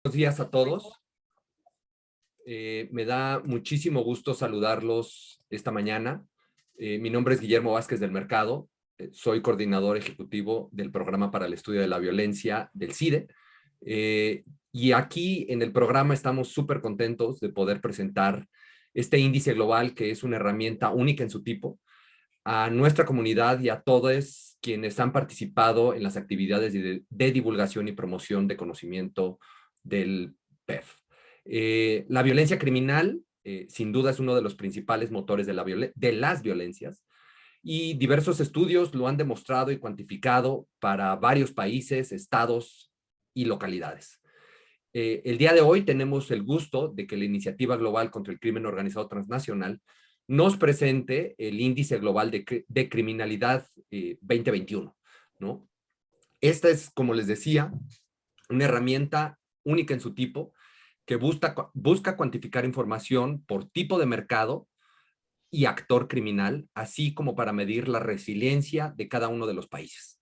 Buenos días a todos. Me da muchísimo gusto saludarlos esta mañana. Mi nombre es Guillermo Vázquez del Mercado. Soy coordinador ejecutivo del Programa para el Estudio de la Violencia del CIDE. Y aquí en el programa estamos súper contentos de poder presentar este índice global, que es una herramienta única en su tipo, a nuestra comunidad y a todos quienes han participado en las actividades de divulgación y promoción de conocimiento del PEF. La violencia criminal, sin duda, es uno de los principales motores de las violencias, y diversos estudios lo han demostrado y cuantificado para varios países, estados y localidades. El día de hoy tenemos el gusto de que la Iniciativa Global contra el Crimen Organizado Transnacional nos presente el Índice Global de Criminalidad 2021, ¿no? Esta es, como les decía, una herramienta única en su tipo que busca cuantificar información por tipo de mercado y actor criminal, así como para medir la resiliencia de cada uno de los países.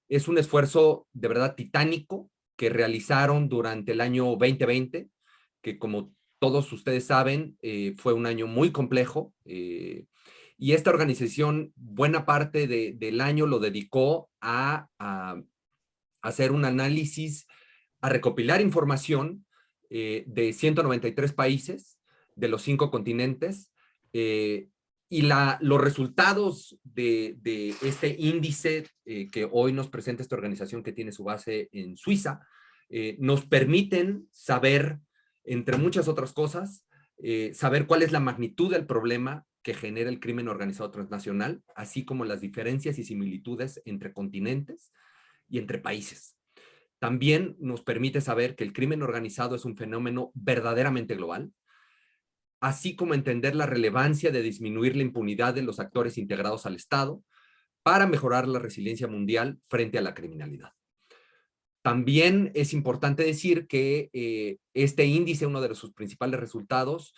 Es un esfuerzo de verdad titánico que realizaron durante el año 2020, que como todos ustedes saben, fue un año muy complejo, y esta organización buena parte del año lo dedicó a hacer un análisis, a recopilar información de 193 países de los 5 continentes, y los resultados de este índice que hoy nos presenta esta organización, que tiene su base en Suiza, nos permiten saber, entre muchas otras cosas, saber cuál es la magnitud del problema que genera el crimen organizado transnacional, así como las diferencias y similitudes entre continentes y entre países. También nos permite saber que el crimen organizado es un fenómeno verdaderamente global, así como entender la relevancia de disminuir la impunidad de los actores integrados al Estado para mejorar la resiliencia mundial frente a la criminalidad. También es importante decir que este índice, uno de sus principales resultados,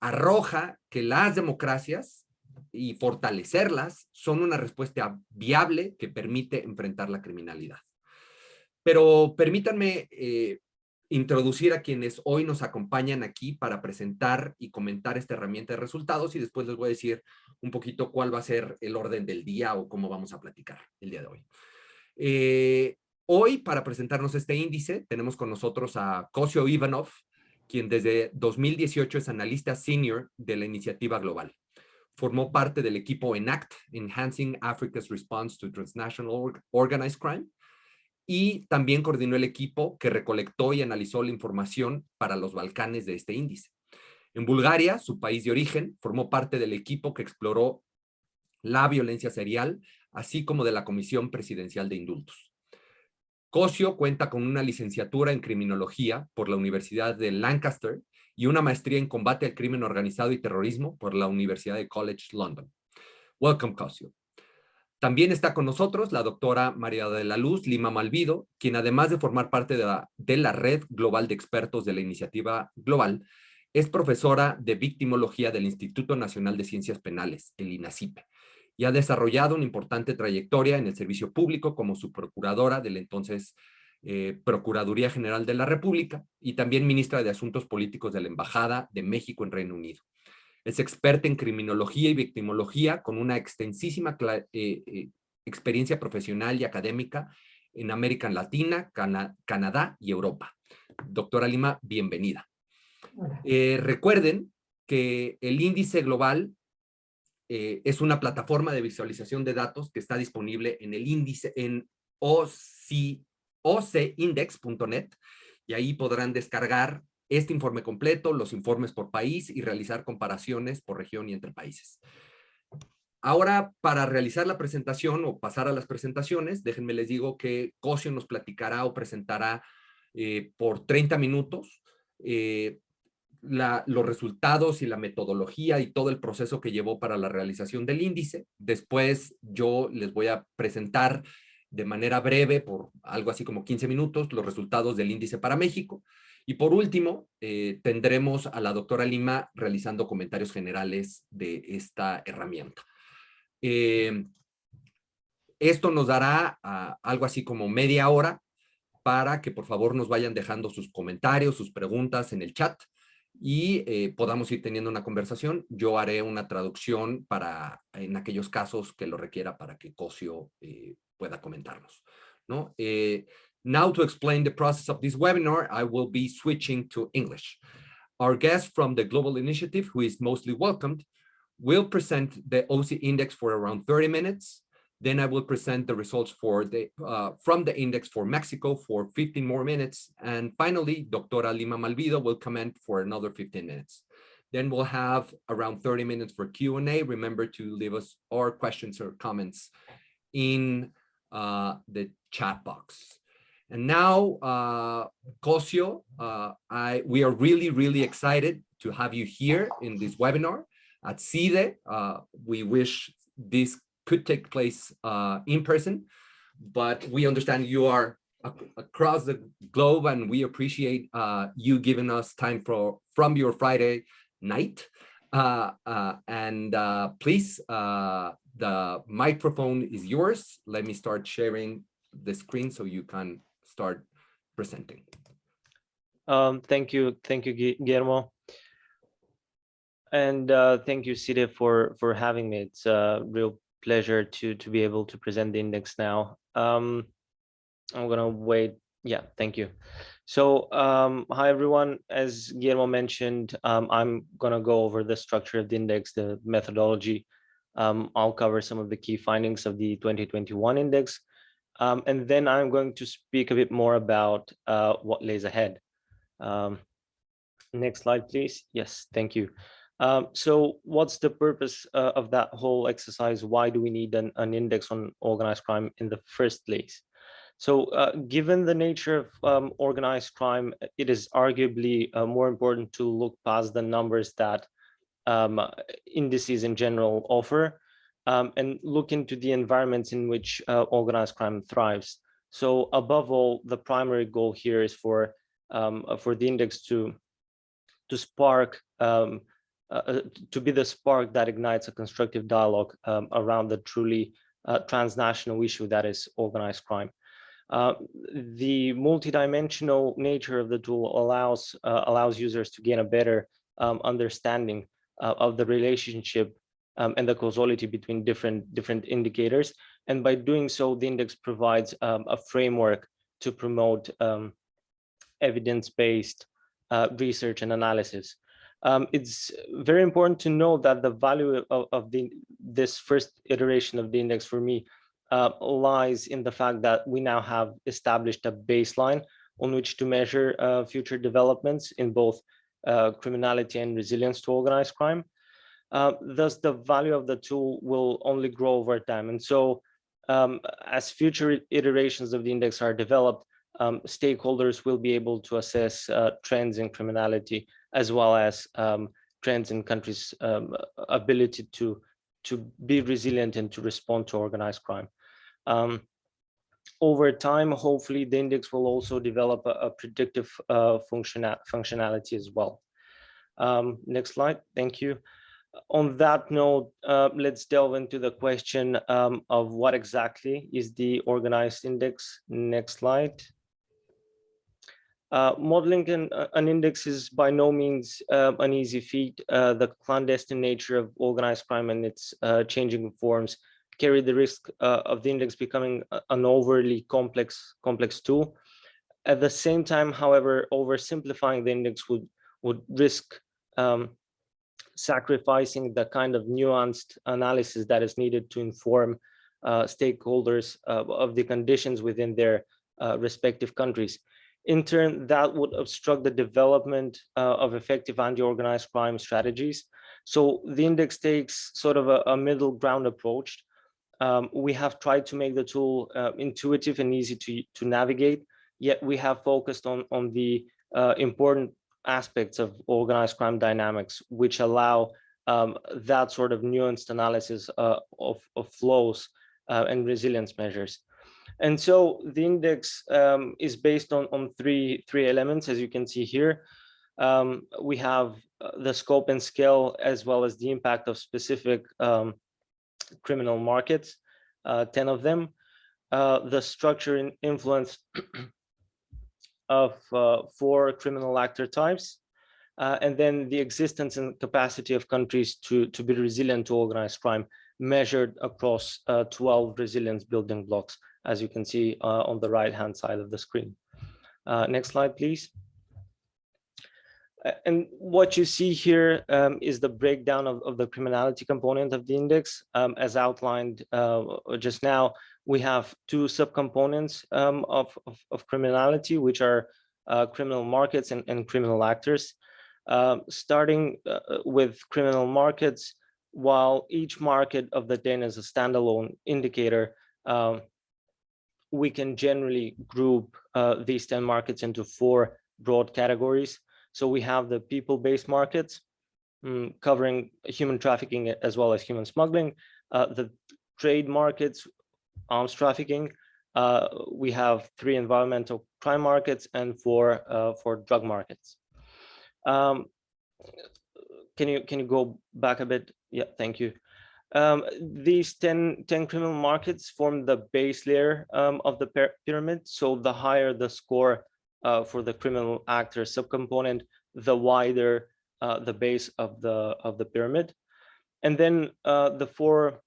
arroja que las democracias y fortalecerlas son una respuesta viable que permite enfrentar la criminalidad. Pero permítanme introducir a quienes hoy nos acompañan aquí para presentar y comentar esta herramienta de resultados, y después les voy a decir un poquito cuál va a ser el orden del día o cómo vamos a platicar el día de hoy. Hoy, para presentarnos este índice, tenemos con nosotros a Kosio Ivanov, quien desde 2018 es analista senior de la Iniciativa Global. Formó parte del equipo ENACT, Enhancing Africa's Response to Transnational Organized Crime, y también coordinó el equipo que recolectó y analizó la información para los Balcanes de este índice. En Bulgaria, su país de origen, formó parte del equipo que exploró la violencia serial, así como de la Comisión Presidencial de Indultos. Kosio cuenta con una licenciatura en Criminología por la Universidad de Lancaster y una maestría en Combate al Crimen Organizado y Terrorismo por la Universidad de College London. Welcome, Kosio. También está con nosotros la doctora María de la Luz Lima Malvido, quien además de formar parte de la Red Global de Expertos de la Iniciativa Global, es profesora de victimología del Instituto Nacional de Ciencias Penales, el INACIPE, y ha desarrollado una importante trayectoria en el servicio público como subprocuradora del entonces Procuraduría General de la República y también ministra de Asuntos Políticos de la Embajada de México en Reino Unido. Es experta en criminología y victimología con una extensísima experiencia profesional y académica en América Latina, Canadá y Europa. Doctora Lima, bienvenida. Recuerden que el índice global es una plataforma de visualización de datos que está disponible en el índice en OCIndex.net, y ahí podrán descargar este informe completo, los informes por país y realizar comparaciones por región y entre países. Ahora, para realizar la presentación o pasar a las presentaciones, déjenme les digo que Kosio nos platicará o presentará por 30 minutos los resultados y la metodología y todo el proceso que llevó para la realización del índice. Después yo les voy a presentar de manera breve, por algo así como 15 minutos, los resultados del índice para México. Y por último, tendremos a la doctora Lima realizando comentarios generales de esta herramienta. Esto nos dará algo así como media hora para que por favor nos vayan dejando sus comentarios, sus preguntas en el chat y podamos ir teniendo una conversación. Yo haré una traducción en aquellos casos que lo requiera para que Cosio pueda comentarnos, ¿no? Now to explain the process of this webinar, I will be switching to English. Our guest from the Global Initiative, who is mostly welcomed, will present the OCIndex for around 30 minutes. Then I will present the results from the index for Mexico for 15 more minutes. And finally, Doctora Lima Malvido will comment for another 15 minutes. Then we'll have around 30 minutes for Q&A. Remember to leave us our questions or comments in the chat box. And now, Cosio, we are really, really excited to have you here in this webinar at CIDE. We wish this could take place in person, but we understand you are across the globe, and we appreciate you giving us time from your Friday night. Please, the microphone is yours. Let me start sharing the screen so you can start presenting. Thank you, Guillermo. And thank you, CIDE, for having me. It's a real pleasure to be able to present the index now. I'm gonna wait. Yeah, thank you. So hi everyone. As Guillermo mentioned, I'm gonna go over the structure of the index, the methodology. I'll cover some of the key findings of the 2021 index, and then I'm going to speak a bit more about what lays ahead. Next slide, please. Yes, thank you. So what's the purpose of that whole exercise? Why do we need an index on organized crime in the first place? So given the nature of organized crime, it is arguably more important to look past the numbers that indices in general offer and look into the environments in which organized crime thrives. So above all, the primary goal here is for the index to spark to be the spark that ignites a constructive dialogue around the truly transnational issue that is organized crime. The multidimensional nature of the tool allows users to gain a better understanding of the relationship and the causality between different indicators. And by doing so, the index provides a framework to promote evidence-based research and analysis. It's very important to know that the value of this first iteration of the index for me lies in the fact that we now have established a baseline on which to measure future developments in both criminality and resilience to organized crime. Thus, the value of the tool will only grow over time. And so as future iterations of the index are developed, stakeholders will be able to assess trends in criminality, as well as trends in countries' ability to be resilient and to respond to organized crime. Over time, hopefully, the index will also develop a predictive functionality as well. Next slide, thank you. On that note, let's delve into the question of what exactly is the organized index. Next slide. Modeling an index is by no means an easy feat. The clandestine nature of organized crime and its changing forms carry the risk of the index becoming an overly complex tool. At the same time, however, oversimplifying the index would risk sacrificing the kind of nuanced analysis that is needed to inform stakeholders of the conditions within their respective countries. In turn, that would obstruct the development of effective anti-organized crime strategies. So the index takes sort of a middle ground approach. We have tried to make the tool intuitive and easy to navigate, yet we have focused on the important aspects of organized crime dynamics, which allow that sort of nuanced analysis of flows and resilience measures. And so the index is based on three elements, as you can see here. We have the scope and scale, as well as the impact of specific criminal markets, 10 of them. The structure and influence of 4 criminal actor types, and then the existence and capacity of countries to be resilient to organized crime, measured across 12 resilience building blocks, as you can see on the right-hand side of the screen. Next slide, please. And what you see here is the breakdown of the criminality component of the index. As outlined just now, we have 2 subcomponents of criminality, which are criminal markets and criminal actors. Starting with criminal markets, while each market of the 10 is a standalone indicator, we can generally group these 10 markets into 4 broad categories. So we have the people-based markets, covering human trafficking as well as human smuggling, the trade markets, arms trafficking. We have 3 environmental crime markets and 4 drug markets. Can you go back a bit? Yeah, thank you. These 10 criminal markets form the base layer of the pyramid. So the higher the score for the criminal actor subcomponent, the wider the base of the pyramid. And then the four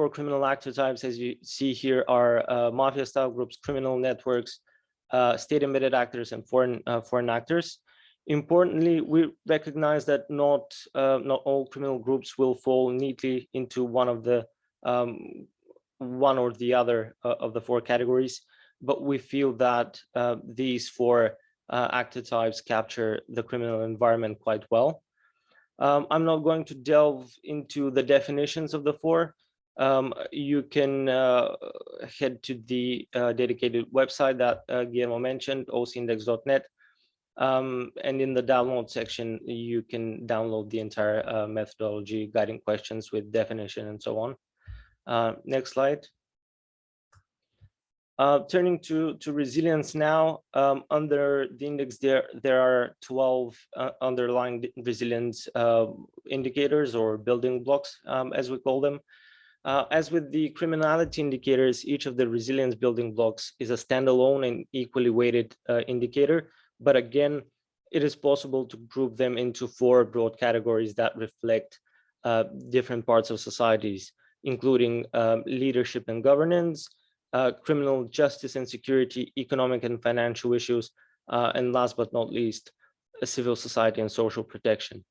criminal actor types, as you see here, are mafia style groups, criminal networks, state embedded actors, and foreign actors. Importantly, we recognize that not all criminal groups will fall neatly into one or the other of the 4 categories, but we feel that these 4 actor types capture the criminal environment quite well. I'm not going to delve into the definitions of the 4. You can head to the dedicated website that Guillermo mentioned, OCIndex.net. And in the download section, you can download the entire methodology, guiding questions with definition and so on. Next slide. Turning to resilience now, under the index, there are 12 underlying resilience indicators, or building blocks, as we call them. As with the criminality indicators, each of the resilience building blocks is a standalone and equally weighted indicator. But again, it is possible to group them into 4 broad categories that reflect different parts of societies, including leadership and governance, criminal justice and security, economic and financial issues, and last but not least, civil society and social protection.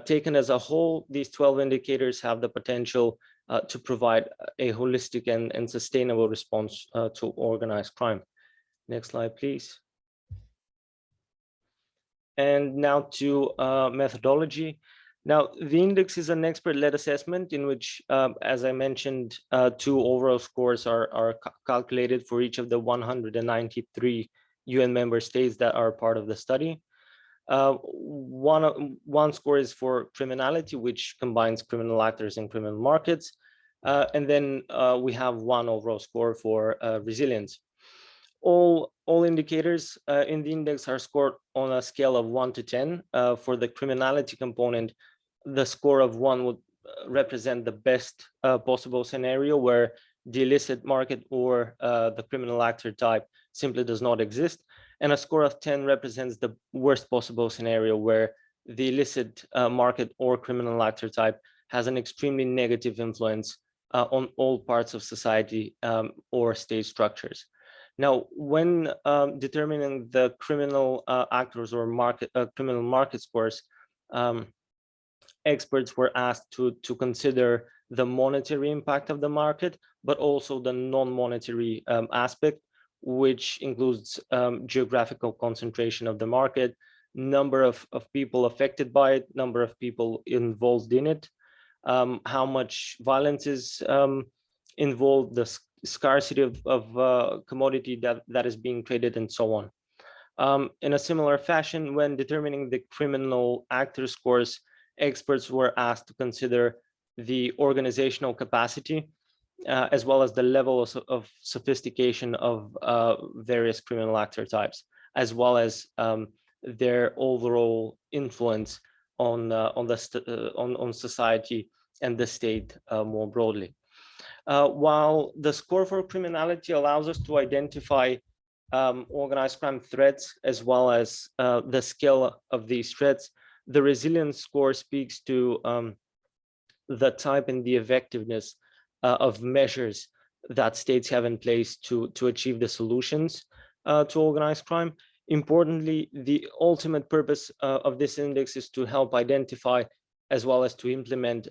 Taken as a whole, these 12 indicators have the potential to provide a holistic and sustainable response to organized crime. Next slide, please. And now to methodology. Now, the index is an expert-led assessment in which, as I mentioned, 2 overall scores are calculated for each of the 193 UN member states that are part of the study. One score is for criminality, which combines criminal actors and criminal markets. And then we have 1 overall score for resilience. All indicators in the index are scored on a scale of 1 to 10. For the criminality component, the score of 1 would represent the best possible scenario, where the illicit market or the criminal actor type simply does not exist. And a score of 10 represents the worst possible scenario, where the illicit market or criminal actor type has an extremely negative influence on all parts of society or state structures. Now, when determining the criminal actors or criminal market scores, experts were asked to consider the monetary impact of the market, but also the non-monetary aspect, which includes geographical concentration of the market, number of people affected by it, number of people involved in it, how much violence is involved, the scarcity of commodity that is being traded, and so on. In a similar fashion, when determining the criminal actor scores, experts were asked to consider the organizational capacity, as well as the level of sophistication of various criminal actor types, as well as their overall influence on society and the state more broadly. While the score for criminality allows us to identify organized crime threats, as well as the scale of these threats, the resilience score speaks to the type and the effectiveness of measures that states have in place to achieve the solutions to organized crime. Importantly, the ultimate purpose of this index is to help identify as well as to implement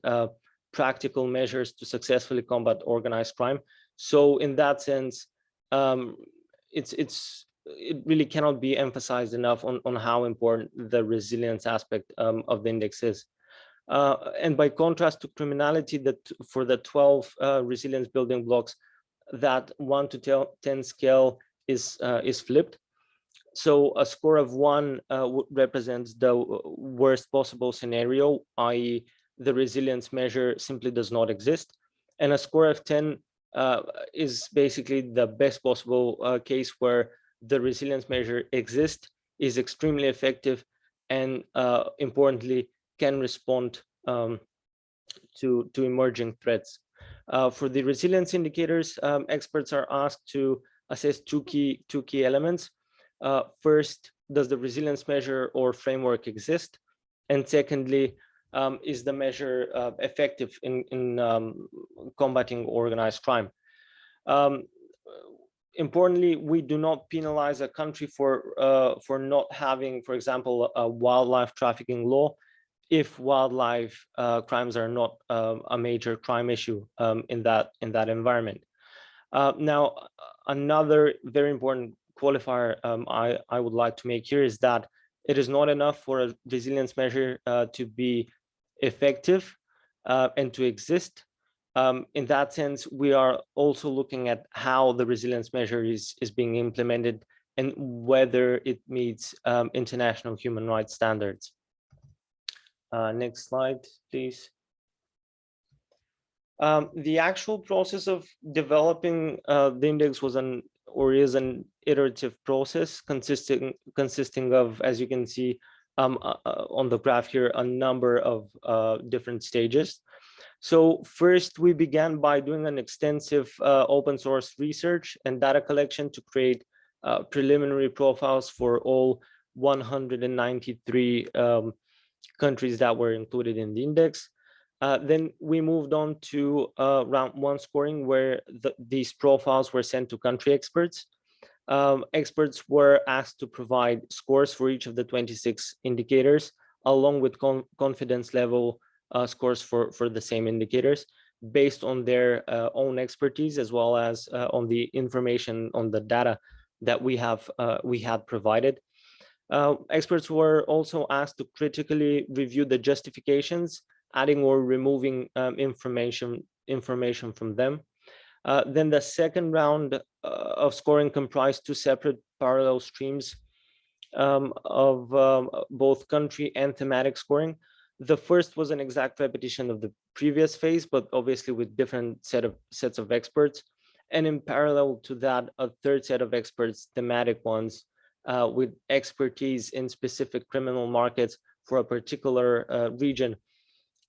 practical measures to successfully combat organized crime. So in that sense, it really cannot be emphasized enough on how important the resilience aspect of the index is. And by contrast to criminality, that for the 12 resilience building blocks, that 1 to 10 scale is flipped. So a score of 1 represents the worst possible scenario, i.e. the resilience measure simply does not exist. And a score of 10 is basically the best possible case where the resilience measure exists, is extremely effective, and importantly, can respond to emerging threats. For the resilience indicators, experts are asked to assess two key elements. First, does the resilience measure or framework exist? And secondly, is the measure effective in combating organized crime? Importantly, we do not penalize a country for not having, for example, a wildlife trafficking law if wildlife crimes are not a major crime issue in that environment. Now, another very important qualifier I would like to make here is that it is not enough for a resilience measure to be effective and to exist. In that sense, we are also looking at how the resilience measure is being implemented and whether it meets international human rights standards. Next slide, please. The actual process of developing the index is an iterative process consisting of, as you can see on the graph here, a number of different stages. So first, we began by doing an extensive open source research and data collection to create preliminary profiles for all 193 countries that were included in the index. Then we moved on to round 1 scoring, where these profiles were sent to country experts. Experts were asked to provide scores for each of the 26 indicators, along with confidence level scores for the same indicators, based on their own expertise, as well as on the information on the data that we had provided. Experts were also asked to critically review the justifications, adding or removing information from them. Then the second round of scoring comprised 2 separate parallel streams of both country and thematic scoring. The first was an exact repetition of the previous phase, but obviously with different sets of experts. And in parallel to that, a third set of experts, thematic ones, with expertise in specific criminal markets for a particular region,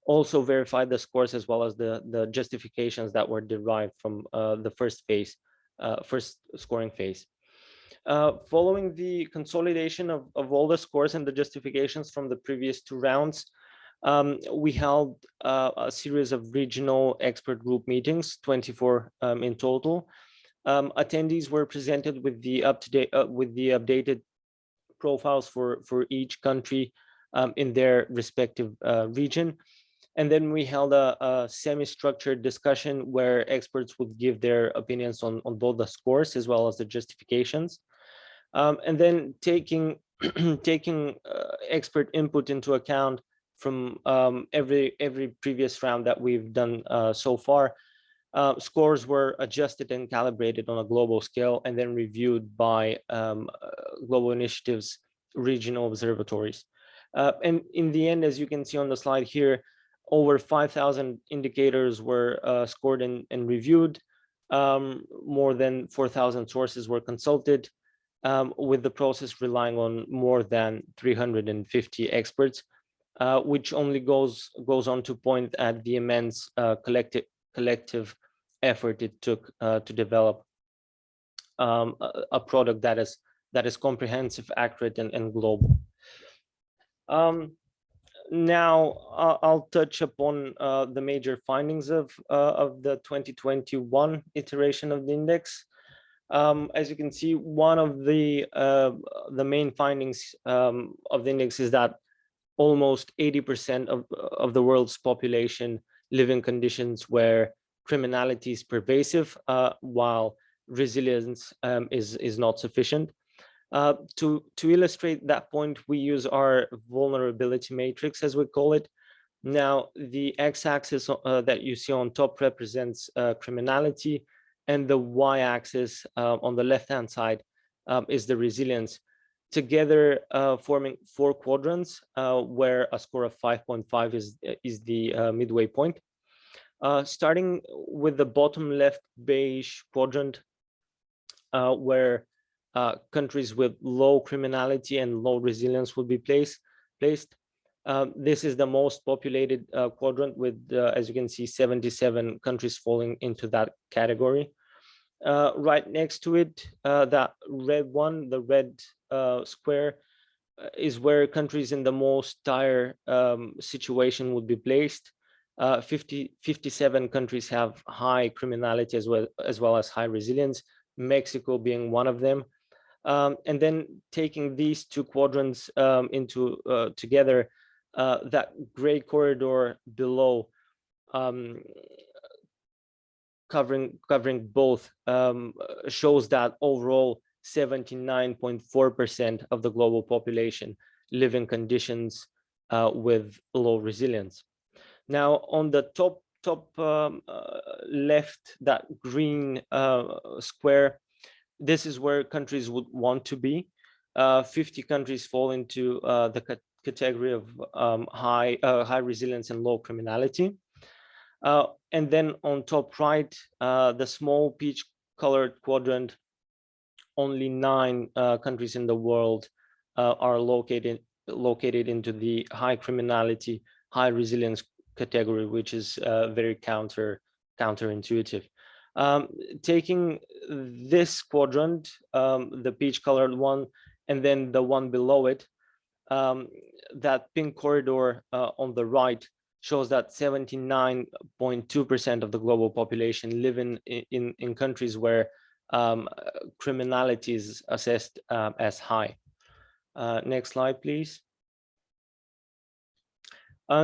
also verified the scores as well as the justifications that were derived from the first scoring phase. Following the consolidation of all the scores and the justifications from the previous 2 rounds, we held a series of regional expert group meetings, 24 in total. Attendees were presented with the updated profiles for each country in their respective region. And then we held a semi-structured discussion where experts would give their opinions on both the scores as well as the justifications. And then taking expert input into account from every previous round that we've done so far, scores were adjusted and calibrated on a global scale and then reviewed by global initiatives, regional observatories. And in the end, as you can see on the slide here, over 5,000 indicators were scored and reviewed. More than 4,000 sources were consulted, with the process relying on more than 350 experts, which only goes on to point at the immense collective effort it took to develop a product that is comprehensive, accurate, and global. Now I'll touch upon the major findings of the 2021 iteration of the index. As you can see, one of the main findings of the index is that almost 80% of the world's population live in conditions where criminality is pervasive, while resilience is not sufficient. To illustrate that point, we use our vulnerability matrix, as we call it. Now, the x-axis that you see on top represents criminality, and the y-axis on the left-hand side is the resilience, together forming 4 quadrants, where a score of 5.5 is the midway point. Starting with the bottom left beige quadrant, where countries with low criminality and low resilience would be placed. This is the most populated quadrant with, as you can see, 77 countries falling into that category. Right next to it, that red one, the red square, is where countries in the most dire situation would be placed. 57 countries have high criminality as well as high resilience, Mexico being one of them. And then taking these 2 quadrants into together, that gray corridor below, covering both, shows that overall 79.4% of the global population live in conditions with low resilience. Now, on the top left, that green square, this is where countries would want to be. 50 countries fall into the category of high resilience and low criminality. And then on top right, the small peach colored quadrant, only 9 countries in the world are located into the high criminality, high resilience category, which is very counterintuitive. Taking this quadrant, the peach colored one, and then the one below it, that pink corridor on the right shows that 79.2% of the global population live in countries where criminality is assessed as high. Next slide, please.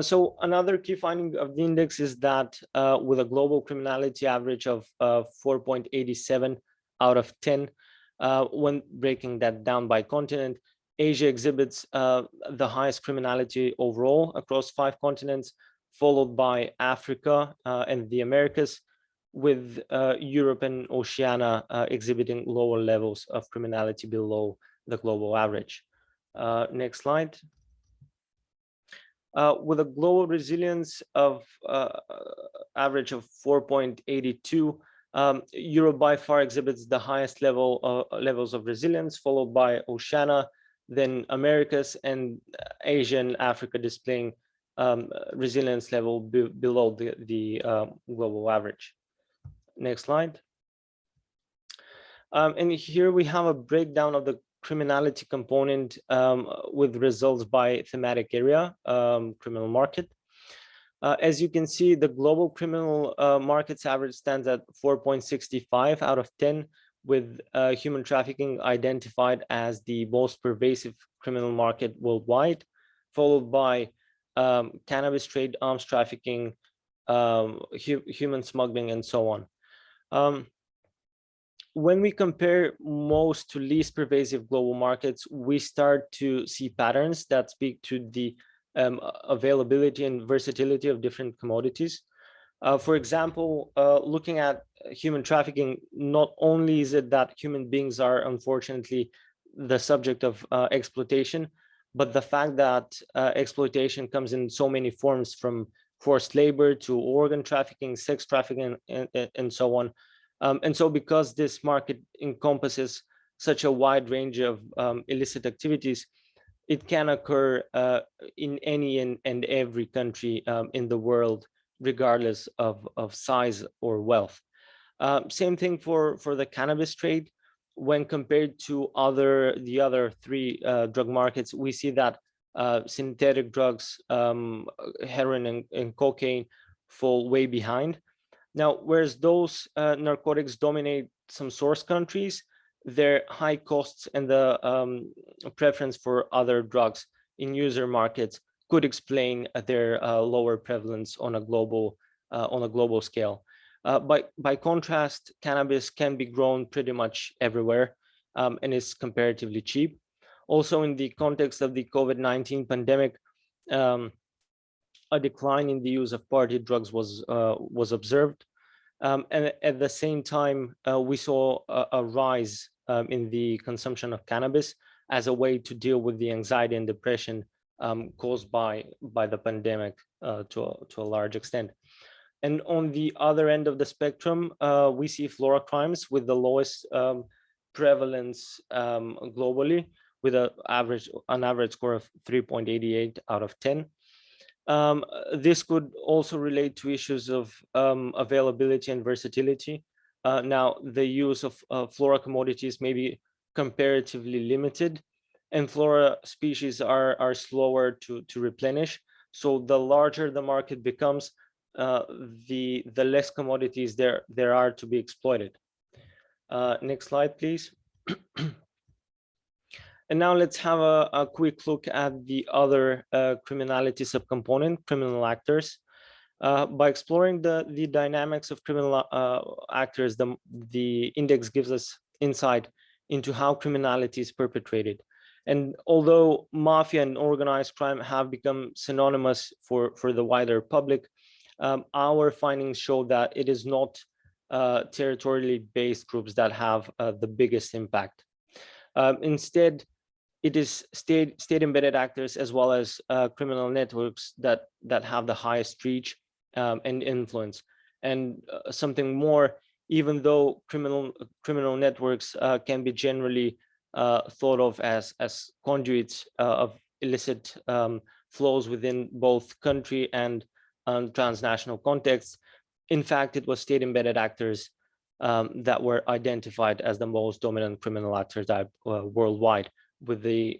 So another key finding of the index is that with a global criminality average of 4.87 out of 10, when breaking that down by continent, Asia exhibits the highest criminality overall across 5 continents, followed by Africa and the Americas, with Europe and Oceania exhibiting lower levels of criminality below the global average. Next slide. With a global resilience of average of 4.82, Europe by far exhibits the highest levels of resilience, followed by Oceania, then Americas, and Asia and Africa displaying resilience level below the global average. Next slide. And here we have a breakdown of the criminality component with results by thematic area, criminal market. As you can see, the global criminal markets average stands at 4.65 out of 10, with human trafficking identified as the most pervasive criminal market worldwide, followed by cannabis trade, arms trafficking, human smuggling, and so on. When we compare most to least pervasive global markets, we start to see patterns that speak to the availability and versatility of different commodities. For example, looking at human trafficking, not only is it that human beings are unfortunately the subject of exploitation, but the fact that exploitation comes in so many forms, from forced labor to organ trafficking, sex trafficking, and so on. And so because this market encompasses such a wide range of illicit activities, it can occur in any and every country in the world, regardless of size or wealth. Same thing for the cannabis trade. when compared to the other three drug markets, we see that synthetic drugs, heroin and cocaine, fall way behind. Now, whereas those narcotics dominate some source countries, their high costs and the preference for other drugs in user markets could explain their lower prevalence on a global scale. By contrast, cannabis can be grown pretty much everywhere and is comparatively cheap. Also, in the context of the COVID-19 pandemic, a decline in the use of party drugs was observed. And at the same time, we saw a rise in the consumption of cannabis as a way to deal with the anxiety and depression caused by the pandemic to a large extent. And on the other end of the spectrum, we see flora crimes with the lowest prevalence globally, with an average score of 3.88 out of 10. This could also relate to issues of availability and versatility. Now, the use of flora commodities may be comparatively limited, and flora species are slower to replenish. So the larger the market becomes, the less commodities there are to be exploited. Next slide, please. And now let's have a quick look at the other criminality subcomponent, criminal actors. By exploring the dynamics of criminal actors, the index gives us insight into how criminality is perpetrated. And although mafia and organized crime have become synonymous for the wider public, our findings show that it is not territorially based groups that have the biggest impact. Instead, it is state-embedded actors as well as criminal networks that have the highest reach and influence. And something more, even though criminal networks can be generally thought of as conduits of illicit flows within both country and transnational contexts, in fact, it was state-embedded actors that were identified as the most dominant criminal actor type worldwide, with the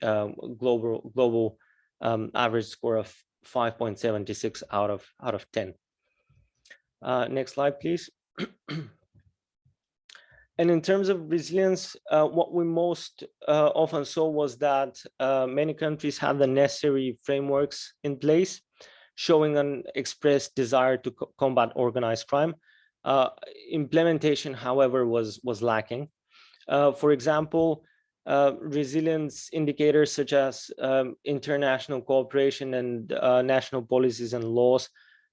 global average score of 5.76 out of 10. Next slide, please. And in terms of resilience, what we most often saw was that many countries have the necessary frameworks in place, showing an expressed desire to combat organized crime. Implementation, however, was lacking. For example, resilience indicators such as international cooperation and national policies and laws,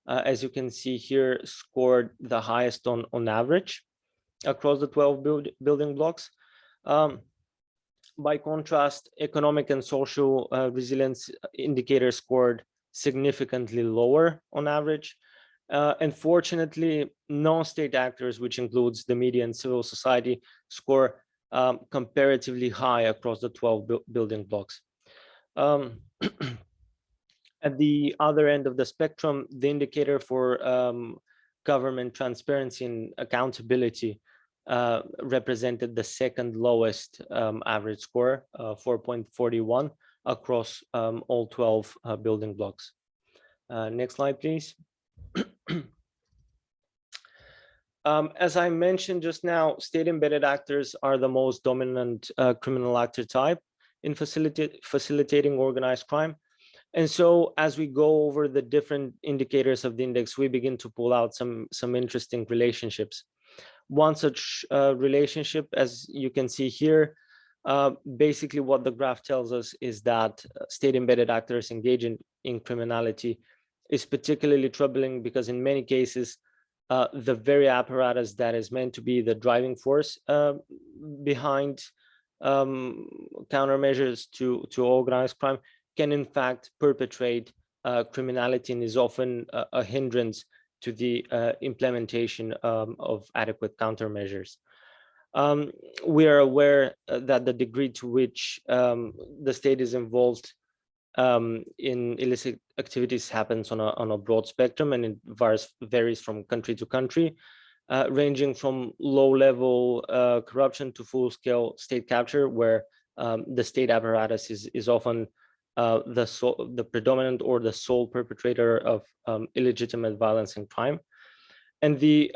as you can see here, scored the highest on average across the 12 building blocks. By contrast, economic and social resilience indicators scored significantly lower on average. And fortunately, non-state actors, which includes the media and civil society, score comparatively high across the 12 building blocks. At the other end of the spectrum, the indicator for government transparency and accountability represented the second lowest average score, 4.41 across all 12 building blocks. Next slide, please. As I mentioned just now, state-embedded actors are the most dominant criminal actor type in facilitating organized crime. And so as we go over the different indicators of the index, we begin to pull out some interesting relationships. One such relationship, as you can see here, basically what the graph tells us is that state-embedded actors engaging in criminality is particularly troubling because in many cases, the very apparatus that is meant to be the driving force behind countermeasures to organized crime can in fact perpetrate criminality and is often a hindrance to the implementation of adequate countermeasures. We are aware that the degree to which the state is involved in illicit activities happens on a broad spectrum, and it varies from country to country. ranging from low-level corruption to full-scale state capture, where the state apparatus is often the predominant or the sole perpetrator of illegitimate violence and crime. And the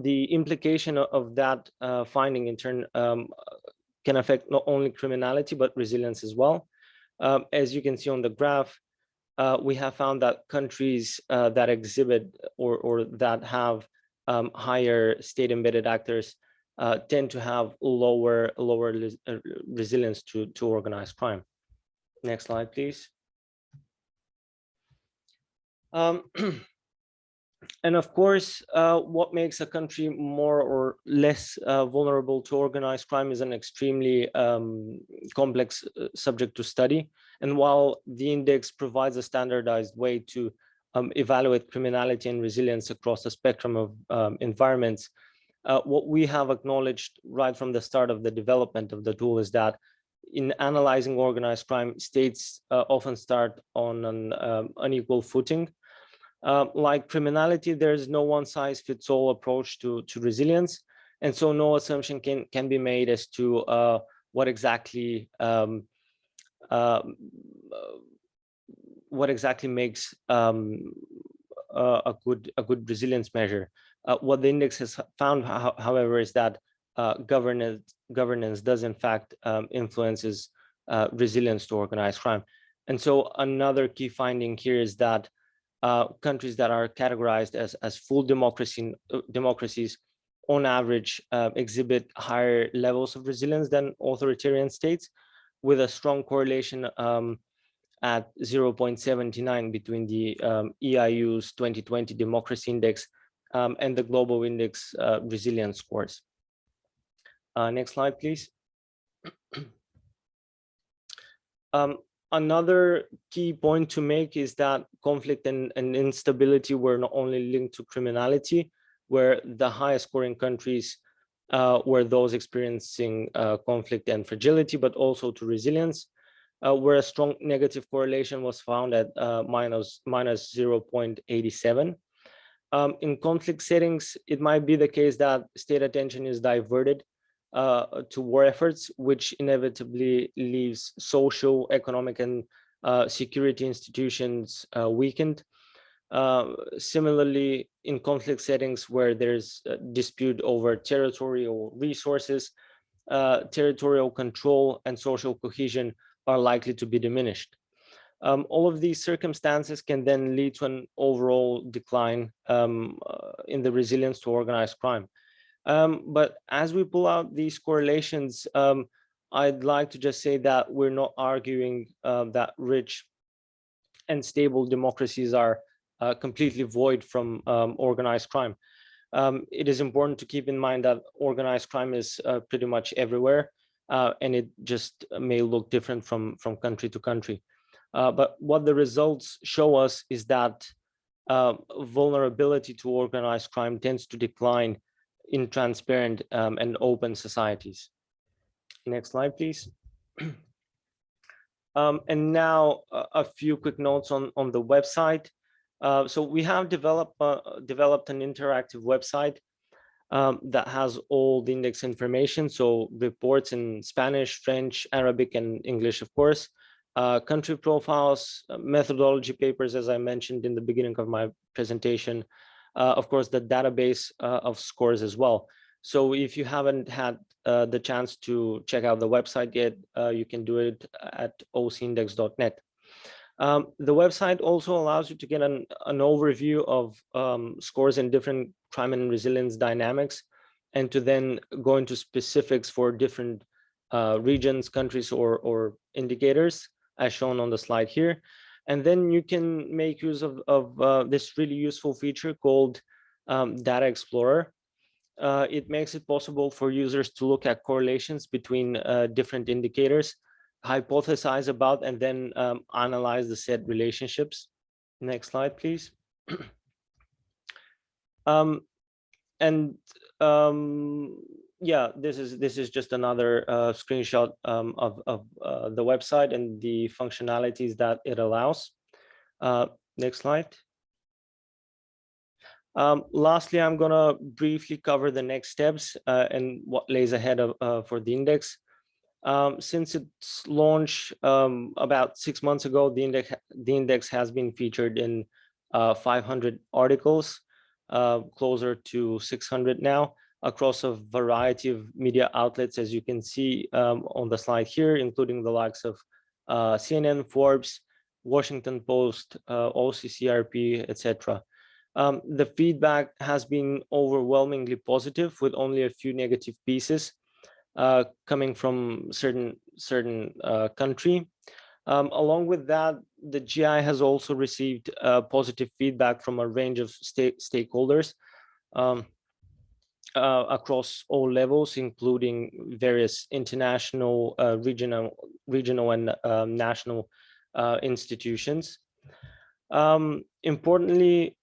implication of that finding in turn can affect not only criminality, but resilience as well. As you can see on the graph, we have found that countries that exhibit or that have higher state-embedded actors tend to have lower resilience to organized crime. Next slide, please. And of course, what makes a country more or less vulnerable to organized crime is an extremely complex subject to study. And while the index provides a standardized way to evaluate criminality and resilience across a spectrum of environments, what we have acknowledged right from the start of the development of the tool is that in analyzing organized crime, states often start on an unequal footing. Like criminality, there's no one-size-fits-all approach to resilience, and so no assumption can be made as to what exactly makes a good resilience measure. What the index has found, however, is that governance does in fact influences resilience to organized crime. And so another key finding here is that countries that are categorized as full democracies on average exhibit higher levels of resilience than authoritarian states, with a strong correlation at 0.79 between the EIU's 2020 Democracy Index and the Global Index resilience scores. Next slide, please. Another key point to make is that conflict and instability were not only linked to criminality, where the highest scoring countries were those experiencing conflict and fragility, but also to resilience, where a strong negative correlation was found at minus 0.87. In conflict settings, it might be the case that state attention is diverted to war efforts, which inevitably leaves social, economic, and security institutions weakened. Similarly, in conflict settings where there's a dispute over territorial resources, territorial control and social cohesion are likely to be diminished. All of these circumstances can then lead to an overall decline in the resilience to organized crime. But as we pull out these correlations, I'd like to just say that we're not arguing that rich and stable democracies are completely void from organized crime. It is important to keep in mind that organized crime is pretty much everywhere, and it just may look different from country to country. But what the results show us is that vulnerability to organized crime tends to decline in transparent and open societies. Next slide, please. And now a few quick notes on the website. So we have developed an interactive website that has all the index information, so reports in Spanish, French, Arabic, and English, of course, country profiles, methodology papers, as I mentioned in the beginning of my presentation, of course, the database of scores as well. So if you haven't had the chance to check out the website yet, you can do it at OCIndex.net. The website also allows you to get an overview of scores in different crime and resilience dynamics, and to then go into specifics for different regions, countries, or indicators, as shown on the slide here. And then you can make use of this really useful feature called Data Explorer. It makes it possible for users to look at correlations between different indicators, hypothesize about, and then analyze the said relationships. Next slide, please. Yeah, this is just another screenshot of the website and the functionalities that it allows. Next slide. Lastly, I'm going to briefly cover the next steps and what lays ahead for the index. Since its launch about 6 months ago, the index has been featured in 500 articles, closer to 600 now, across a variety of media outlets, as you can see on the slide here, including the likes of CNN, Forbes, Washington Post, OCCRP, etc. The feedback has been overwhelmingly positive, with only a few negative pieces coming from certain country. Along with that, the GI has also received positive feedback from a range of stakeholders across all levels, including various international, regional and national institutions. Importantly,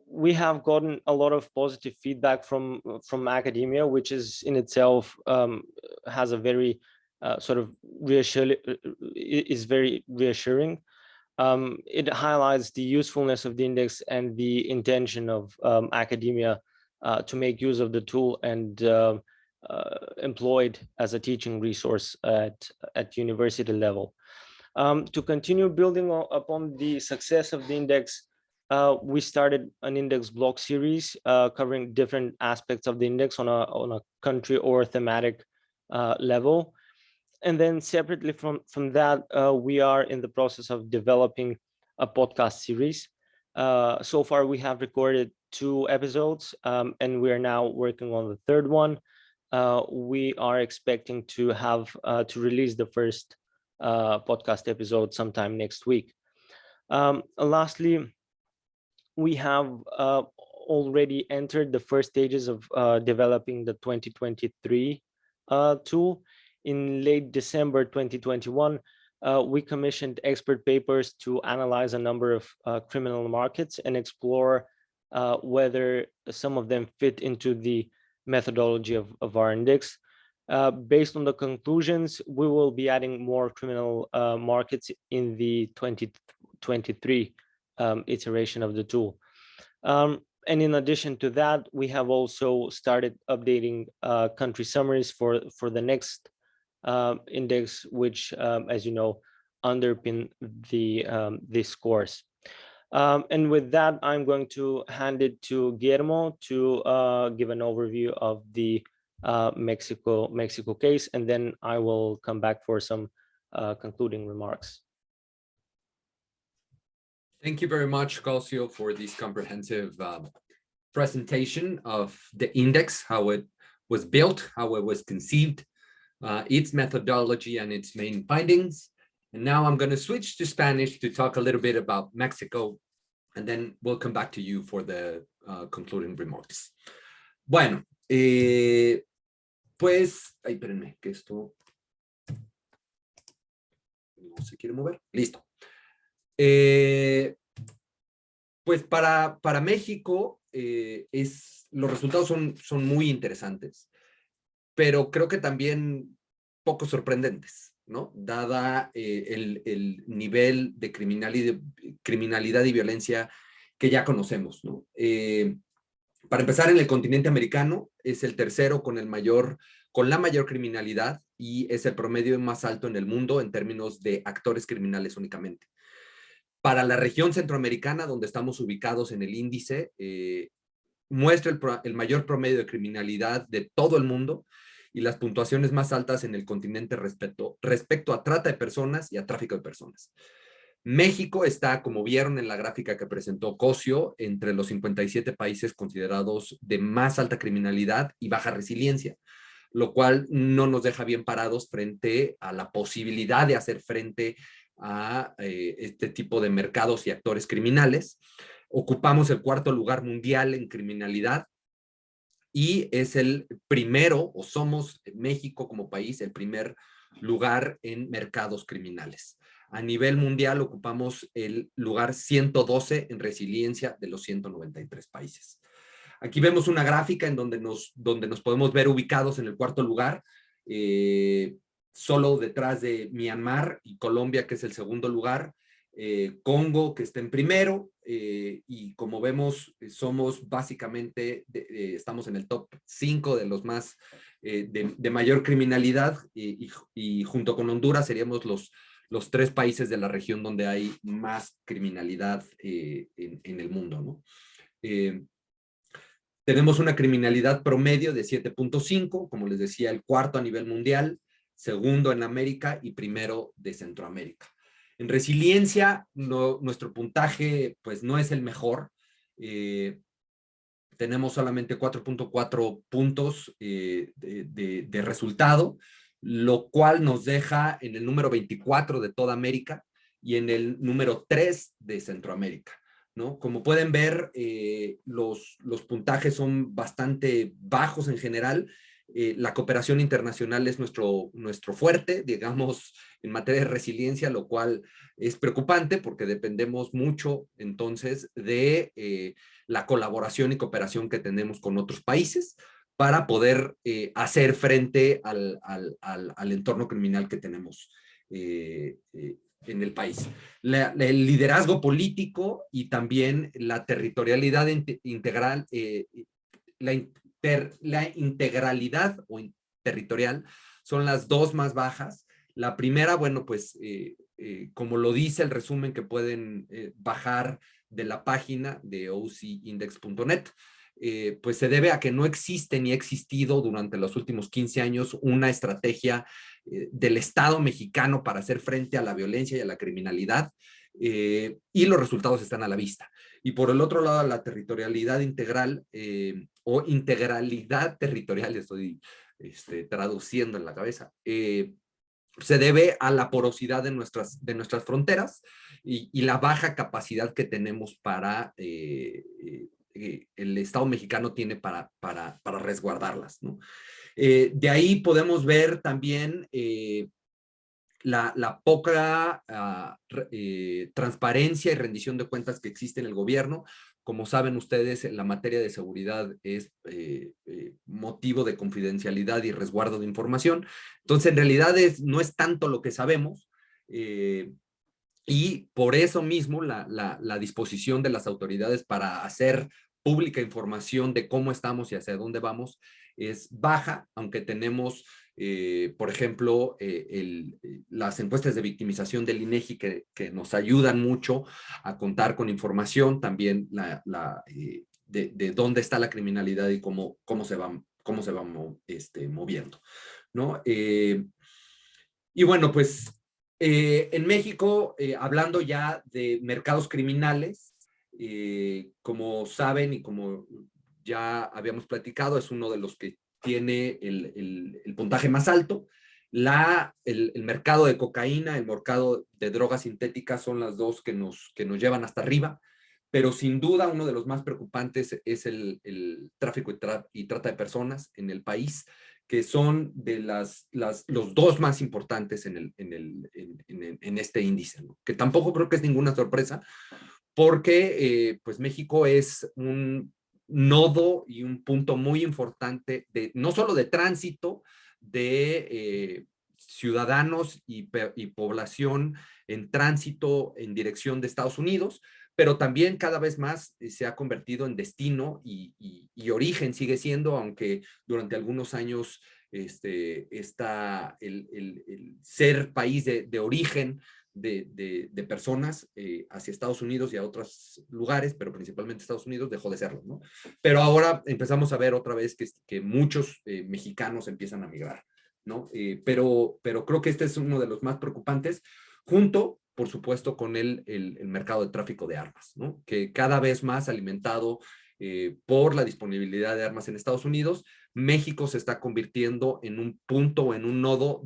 we have gotten a lot of positive feedback from academia, which is in itself has a very sort of is very reassuring. It highlights the usefulness of the index and the intention of academia to make use of the tool and employed as a teaching resource at university level. To continue building upon the success of the index, we started an index blog series covering different aspects of the index on a country or thematic level. And then separately from that, we are in the process of developing a podcast series. So far, we have recorded 2 episodes, and we are now working on the 3rd one. We are expecting to have to release the first podcast episode sometime next week. Lastly, we have already entered the first stages of developing the 2023 tool. In late December 2021, we commissioned expert papers to analyze a number of criminal markets and explore whether some of them fit into the methodology of our index. Based on the conclusions, we will be adding more criminal markets in the 2023 iteration of the tool. And in addition to that, we have also started updating country summaries for the next index, which, as you know, underpin this course. And with that, I'm going to hand it to Guillermo to give an overview of the Mexico case, and then I will come back for some concluding remarks. Thank you very much, Cosio, for this comprehensive presentation of the index, how it was built, how it was conceived, its methodology and its main findings. And now I'm going to switch to Spanish to talk a little bit about Mexico, and then we'll come back to you for the concluding remarks. Bueno, pues, ay, espérenme, que esto no se quiere mover. Listo. Pues para México los resultados son muy interesantes, pero creo que también poco sorprendentes, ¿no? Dada el nivel de criminalidad y violencia que ya conocemos, ¿no? Para empezar, en el continente americano es el tercero con la mayor criminalidad y es el promedio más alto en el mundo en términos de actores criminales únicamente. Para la región centroamericana, donde estamos ubicados en el índice, muestra el mayor promedio de criminalidad de todo el mundo y las puntuaciones más altas en el continente respecto a trata de personas y a tráfico de personas. México está, como vieron en la gráfica que presentó Cosio, entre los 57 países considerados de más alta criminalidad y baja resiliencia, lo cual no nos deja bien parados frente a la posibilidad de hacer frente a este tipo de mercados y actores criminales. Ocupamos el 4º lugar mundial en criminalidad y es el primero, o somos México como país, el primer lugar en mercados criminales. A nivel mundial ocupamos el lugar 112 en resiliencia de los 193 países. Aquí vemos una gráfica en donde nos podemos ver ubicados en el 4º lugar, solo detrás de Myanmar y Colombia, que es el 2º lugar. Congo, que está en primero, y como vemos, somos básicamente, estamos en el top 5 de los más, de mayor criminalidad, y junto con Honduras seríamos los 3 países de la región donde hay más criminalidad en el mundo, ¿no? Tenemos una criminalidad promedio de 7.5, como les decía, el cuarto a nivel mundial, segundo en América y primero de Centroamérica. En resiliencia, nuestro puntaje pues no es el mejor. Tenemos solamente 4.4 puntos de resultado, lo cual nos deja en el número 24 de toda América y en el número 3 de Centroamérica, ¿no? Como pueden ver, los puntajes son bastante bajos en general. La cooperación internacional es nuestro fuerte, digamos, en materia de resiliencia, lo cual es preocupante porque dependemos mucho entonces de la colaboración y cooperación que tenemos con otros países para poder hacer frente al entorno criminal que tenemos en el país. El liderazgo político y también la territorialidad integral, la integralidad territorial son las 2 más bajas. La primera, bueno, pues como lo dice el resumen que pueden bajar de la página de OCIndex.net, pues se debe a que no existe ni ha existido durante los últimos 15 años una estrategia del Estado mexicano para hacer frente a la violencia y a la criminalidad, y los resultados están a la vista. Y por el otro lado, la territorialidad integral o integralidad territorial, estoy traduciendo en la cabeza, se debe a la porosidad de nuestras fronteras y la baja capacidad que tenemos para el Estado mexicano tiene para resguardarlas, ¿no? De ahí podemos ver también la poca transparencia y rendición de cuentas que existe en el gobierno. Como saben ustedes, la materia de seguridad es motivo de confidencialidad y resguardo de información. Entonces, en realidad no es tanto lo que sabemos, y por eso mismo la disposición de las autoridades para hacer pública información de cómo estamos y hacia dónde vamos es baja, aunque tenemos, por ejemplo, las encuestas de victimización del INEGI que nos ayudan mucho a contar con información, también de dónde está la criminalidad y cómo se va moviendo, ¿no? Y bueno, pues en México, hablando ya de mercados criminales, como saben y como ya habíamos platicado, es uno de los que tiene el puntaje más alto. El mercado de cocaína, el mercado de drogas sintéticas son las dos que nos llevan hasta arriba, pero sin duda uno de los más preocupantes es el tráfico y trata de personas en el país, que son de los 2 más importantes en este índice, ¿no? Que tampoco creo que es ninguna sorpresa, porque pues México es un nodo y un punto muy importante no solo de tránsito de ciudadanos y población en tránsito en dirección de Estados Unidos, pero también cada vez más se ha convertido en destino y origen sigue siendo, aunque durante algunos años está el ser país de origen de personas hacia Estados Unidos y a otros lugares, pero principalmente Estados Unidos, dejó de serlo, ¿no? Pero ahora empezamos a ver otra vez que muchos mexicanos empiezan a migrar, ¿no? Pero creo que este es uno de los más preocupantes, junto, por supuesto, con el mercado de tráfico de armas, ¿no? Que cada vez más alimentado por la disponibilidad de armas en Estados Unidos, México se está convirtiendo en un punto o en un nodo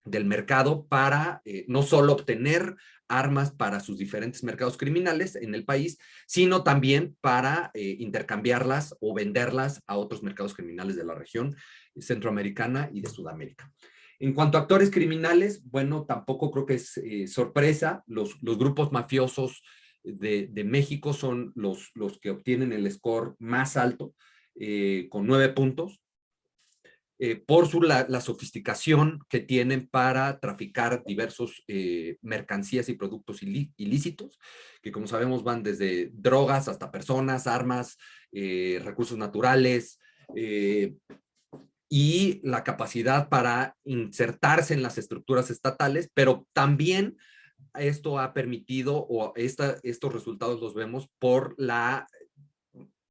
del mercado para no solo obtener armas para sus diferentes mercados criminales en el país, sino también para intercambiarlas o venderlas a otros mercados criminales de la región centroamericana y de Sudamérica. En cuanto a actores criminales, bueno, tampoco creo que es sorpresa. Los grupos mafiosos de México son los que obtienen el score más alto, con 9 puntos. por la sofisticación que tienen para traficar diversos mercancías y productos ilícitos, que como sabemos van desde drogas hasta personas, armas, recursos naturales, y la capacidad para insertarse en las estructuras estatales, pero también esto ha permitido, o estos resultados los vemos por las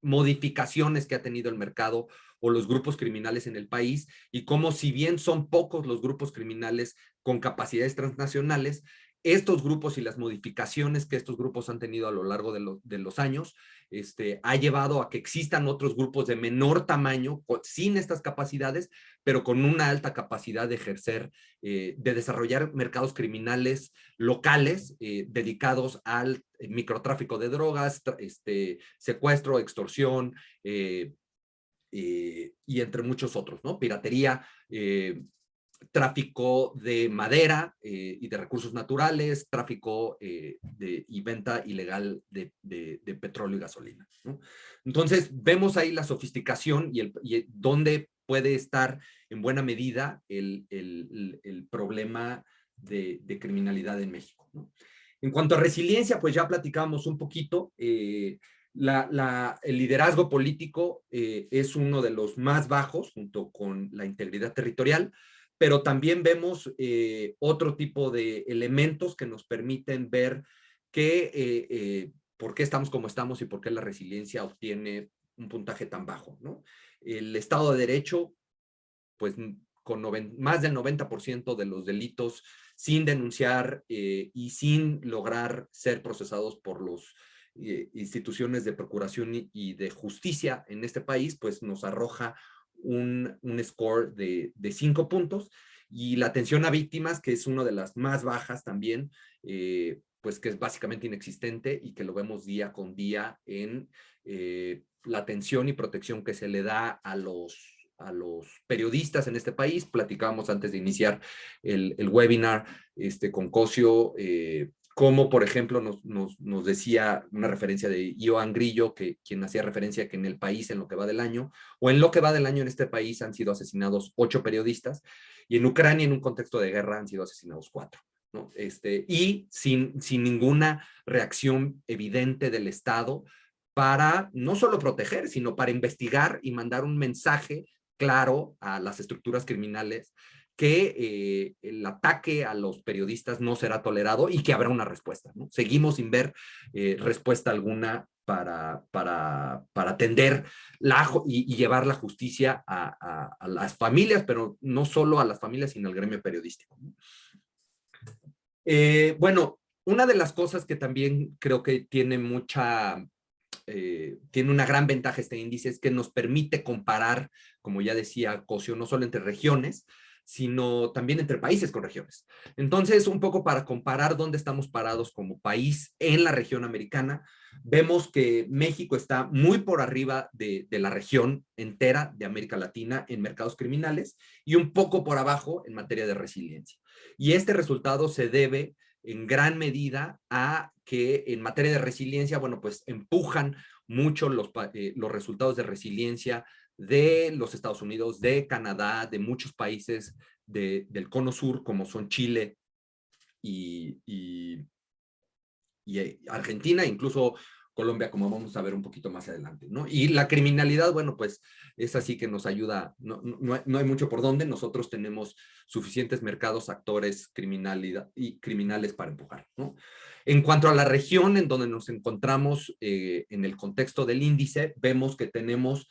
modificaciones que ha tenido el mercado o los grupos criminales en el país, y como si bien son pocos los grupos criminales con capacidades transnacionales, estos grupos y las modificaciones que estos grupos han tenido a lo largo de los años, ha llevado a que existan otros grupos de menor tamaño, sin estas capacidades, pero con una alta capacidad de ejercer, de desarrollar mercados criminales locales dedicados al microtráfico de drogas, secuestro, extorsión, y entre muchos otros, ¿no? Piratería, tráfico de madera y de recursos naturales, tráfico y venta ilegal de petróleo y gasolina, ¿no? Entonces, vemos ahí la sofisticación y dónde puede estar en buena medida el problema de criminalidad en México, ¿no? En cuanto a resiliencia, pues ya platicábamos un poquito. El liderazgo político es uno de los más bajos, junto con la integridad territorial, pero también vemos otro tipo de elementos que nos permiten ver por qué estamos como estamos y por qué la resiliencia obtiene un puntaje tan bajo, ¿no? El Estado de Derecho, pues con más del 90% de los delitos sin denunciar y sin lograr ser procesados por los instituciones de procuración y de justicia en este país, pues nos arroja un score de 5 puntos, y la atención a víctimas, que es una de las más bajas también, pues que es básicamente inexistente, y que lo vemos día con día en la atención y protección que se le da a los periodistas en este país. Platicábamos antes de iniciar el webinar con Cosio, como por ejemplo nos decía una referencia de Ioan Grillo, quien hacía referencia que en el país, en lo que va del año, o en lo que va del año en este país, han sido asesinados 8 periodistas, y en Ucrania, en un contexto de guerra, han sido asesinados 4. ¿No? Y sin ninguna reacción evidente del Estado para no solo proteger, sino para investigar y mandar un mensaje claro a las estructuras criminales que el ataque a los periodistas no será tolerado y que habrá una respuesta, ¿no? Seguimos sin ver respuesta alguna para atender y llevar la justicia a las familias, pero no solo a las familias, sino al gremio periodístico, ¿no? Bueno, una de las cosas que también creo que tiene tiene una gran ventaja este índice es que nos permite comparar, como ya decía Cosio, no solo entre regiones, sino también entre países con regiones. Entonces, un poco para comparar dónde estamos parados como país en la región americana, vemos que México está muy por arriba de la región entera de América Latina en mercados criminales, y un poco por abajo en materia de resiliencia. Y este resultado se debe en gran medida a que en materia de resiliencia, bueno, pues empujan mucho los resultados de resiliencia de los Estados Unidos, de Canadá, de muchos países del cono sur, como son Chile y Argentina, incluso Colombia, como vamos a ver un poquito más adelante, ¿no? Y la criminalidad, bueno, pues es así que nos ayuda, no hay mucho por dónde. Nosotros tenemos suficientes mercados, actores, criminales para empujar, ¿no? En cuanto a la región en donde nos encontramos en el contexto del índice, vemos que tenemos,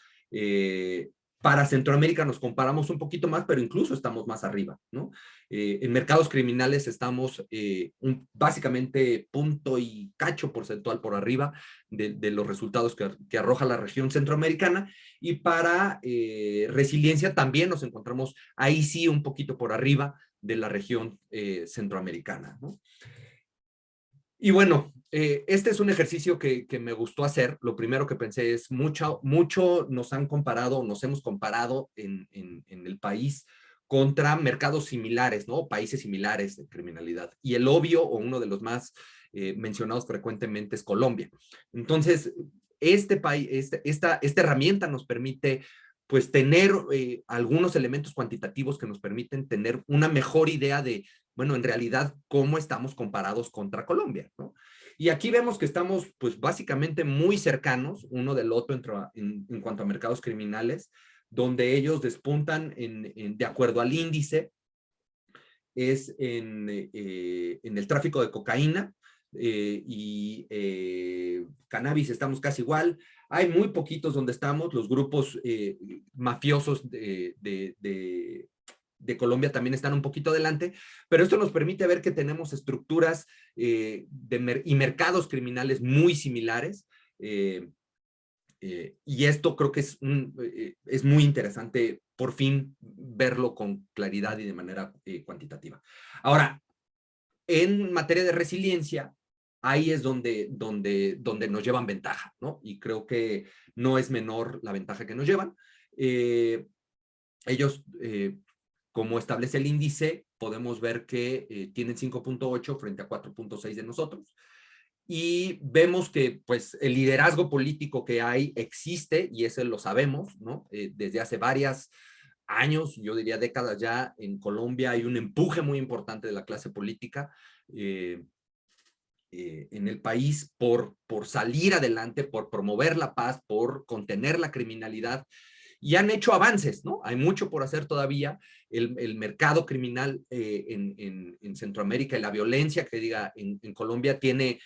para Centroamérica nos comparamos un poquito más, pero incluso estamos más arriba, ¿no? En mercados criminales estamos básicamente punto y cacho porcentual por arriba de los resultados que arroja la región centroamericana, y para resiliencia también nos encontramos ahí sí un poquito por arriba de la región centroamericana, ¿no? Y bueno, este es un ejercicio que me gustó hacer. Lo primero que pensé es mucho nos hemos comparado en el país contra mercados similares, ¿no? Países similares de criminalidad. Y el obvio, o uno de los más mencionados frecuentemente, es Colombia. Entonces, esta herramienta nos permite pues tener algunos elementos cuantitativos que nos permiten tener una mejor idea de, bueno, en realidad, cómo estamos comparados contra Colombia, ¿no? Y aquí vemos que estamos, pues, básicamente muy cercanos uno del otro en cuanto a mercados criminales, donde ellos despuntan de acuerdo al índice, es en el tráfico de cocaína y cannabis estamos casi igual. Hay muy poquitos donde estamos, los grupos mafiosos de Colombia también están un poquito adelante, pero esto nos permite ver que tenemos estructuras y mercados criminales muy similares. Y esto creo que es muy interesante por fin verlo con claridad y de manera cuantitativa. Ahora, en materia de resiliencia, ahí es donde nos llevan ventaja, ¿no? Y creo que no es menor la ventaja que nos llevan. Ellos, como establece el índice, podemos ver que tienen 5.8 frente a 4.6 de nosotros. Y vemos que pues el liderazgo político que hay existe, y eso lo sabemos, ¿no? Desde hace varios años, yo diría décadas ya, en Colombia hay un empuje muy importante de la clase política en el país por salir adelante, por promover la paz, por contener la criminalidad, y han hecho avances, ¿no? Hay mucho por hacer todavía. El mercado criminal en Centroamérica y la violencia, que diga, en Colombia tiene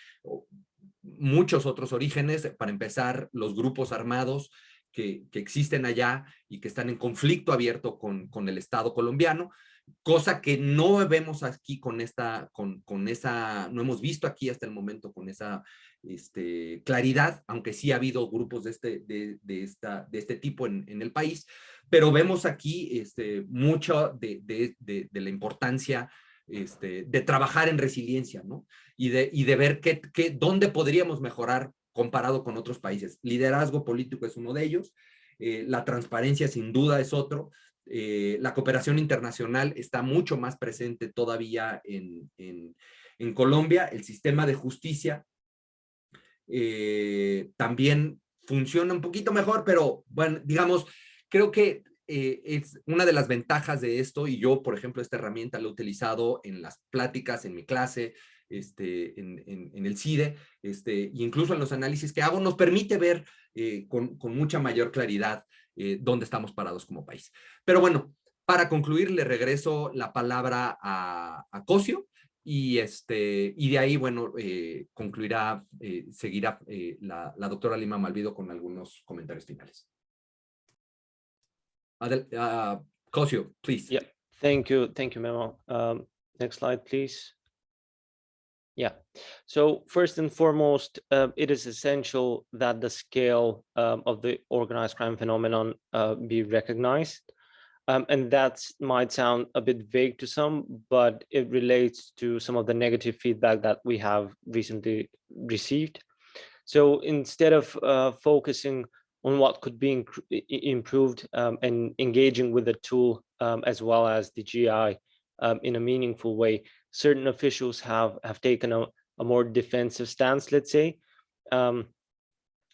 muchos otros orígenes. Para empezar, los grupos armados que existen allá y que están en conflicto abierto con el Estado colombiano, cosa que no vemos aquí con esa, no hemos visto aquí hasta el momento con esa claridad, aunque sí ha habido grupos de este tipo en el país, pero vemos aquí mucho de la importancia de trabajar en resiliencia, ¿no? Y de ver dónde podríamos mejorar comparado con otros países. Liderazgo político es uno de ellos, la transparencia sin duda es otro, la cooperación internacional está mucho más presente todavía en Colombia, el sistema de justicia también funciona un poquito mejor, pero bueno, digamos, creo que es una de las ventajas de esto, y yo, por ejemplo, esta herramienta la he utilizado en las pláticas, en mi clase, en el CIDE, incluso en los análisis que hago, nos permite ver con mucha mayor claridad dónde estamos parados como país. Pero bueno, para concluir, le regreso la palabra a Cosio, y de ahí, bueno, concluirá, seguirá la doctora Lima Malvido con algunos comentarios finales. Cosio, please. Yeah, thank you, Memo. Next slide, please. Yeah, so first and foremost, it is essential that the scale of the organized crime phenomenon be recognized. And that might sound a bit vague to some, but it relates to some of the negative feedback that we have recently received. So instead of focusing on what could be improved and engaging with the tool as well as the GI in a meaningful way, certain officials have taken a more defensive stance, let's say, and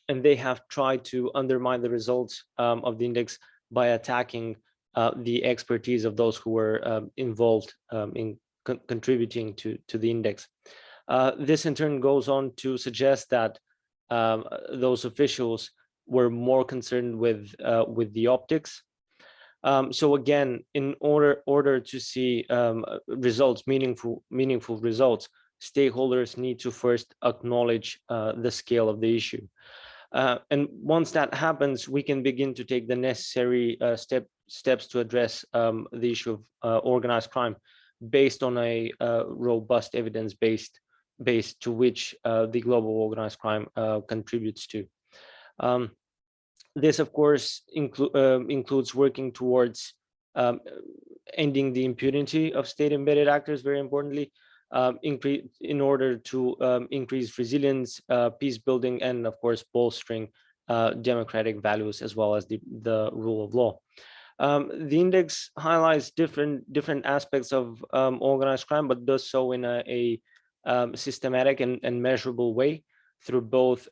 they have tried to undermine the results of the index by attacking the expertise of those who were involved in contributing to the index. This in turn goes on to suggest that those officials were more concerned with the optics. So again, in order to see results, meaningful results, stakeholders need to first acknowledge the scale of the issue. And once that happens, we can begin to take the necessary steps to address the issue of organized crime based on a robust evidence-based base to which the global organized crime contributes to. This, of course, includes working towards ending the impunity of state-embedded actors, very importantly, in order to increase resilience, peace building, and of course, bolstering democratic values as well as the rule of law. The index highlights different aspects of organized crime, but does so in a systematic and measurable way through both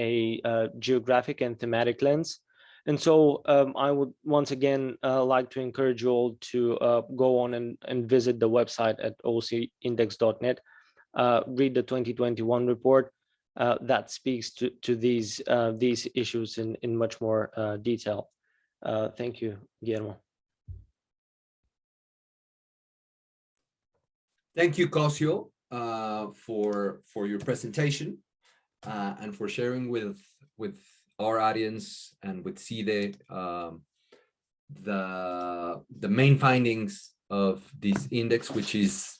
a geographic and thematic lens. And so I would once again like to encourage you all to go on and visit the website at OCIndex.net, read the 2021 report that speaks to these issues in much more detail. Thank you, Guillermo. Thank you, Cosio, for your presentation and for sharing with our audience and with CIDE the main findings of this index, which is,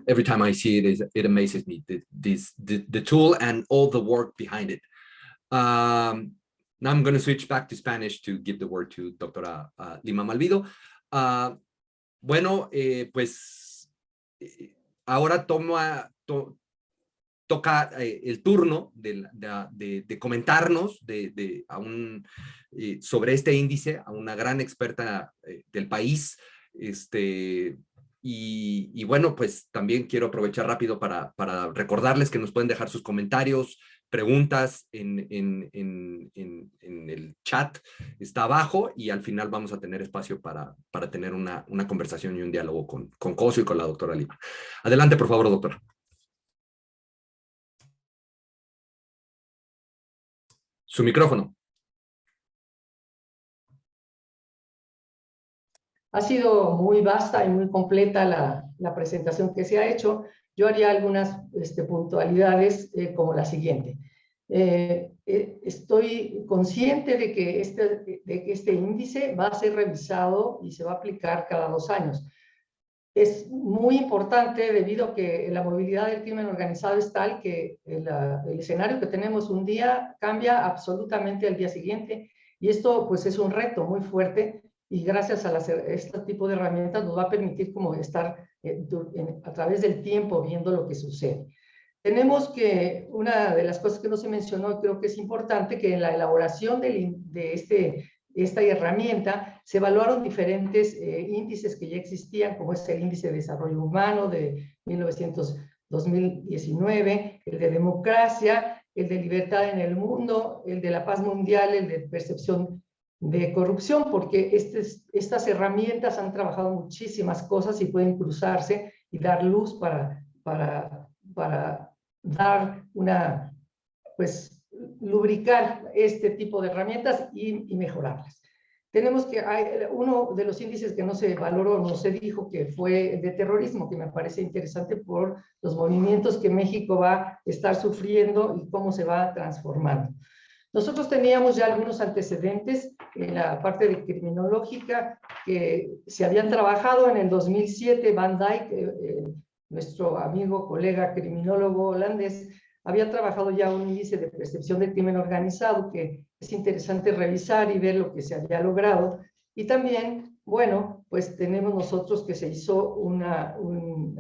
every time I see it, it amazes me, the tool and all the work behind it. Now I'm going to switch back to Spanish to give the word to Doctora Lima Malvido. Bueno, pues ahora toca el turno de comentarnos sobre este índice a una gran experta del país. Y bueno, pues también quiero aprovechar rápido para recordarles que nos pueden dejar sus comentarios, preguntas en el chat, está abajo, y al final vamos a tener espacio para tener una conversación y un diálogo con Cosio y con la doctora Lima. Adelante, por favor, doctora. Su micrófono. Ha sido muy vasta y muy completa la presentación que se ha hecho. Yo haría algunas puntualidades como la siguiente. Estoy consciente de que este índice va a ser revisado y se va a aplicar cada 2 años. Es muy importante debido a que la movilidad del crimen organizado es tal que el escenario que tenemos un día cambia absolutamente al día siguiente, y esto pues es un reto muy fuerte, y gracias a este tipo de herramientas nos va a permitir como estar a través del tiempo viendo lo que sucede. Tenemos que, una de las cosas que no se mencionó, creo que es importante, que en la elaboración de esta herramienta se evaluaron diferentes índices que ya existían, como es el Índice de Desarrollo Humano de 2019, el de Democracia, el de Libertad en el Mundo, el de la Paz Mundial, el de Percepción de Corrupción, porque estas herramientas han trabajado muchísimas cosas y pueden cruzarse y dar luz para dar lubricar este tipo de herramientas y mejorarlas. Tenemos que, uno de los índices que no se valoró, no se dijo, que fue el de terrorismo, que me parece interesante por los movimientos que México va a estar sufriendo y cómo se va transformando. Nosotros teníamos ya algunos antecedentes en la parte de criminológica que se habían trabajado en el 2007. Van Dijk, nuestro amigo, colega criminólogo holandés, había trabajado ya un índice de percepción del crimen organizado que es interesante revisar y ver lo que se había logrado. Y también, bueno, pues tenemos nosotros que se hizo una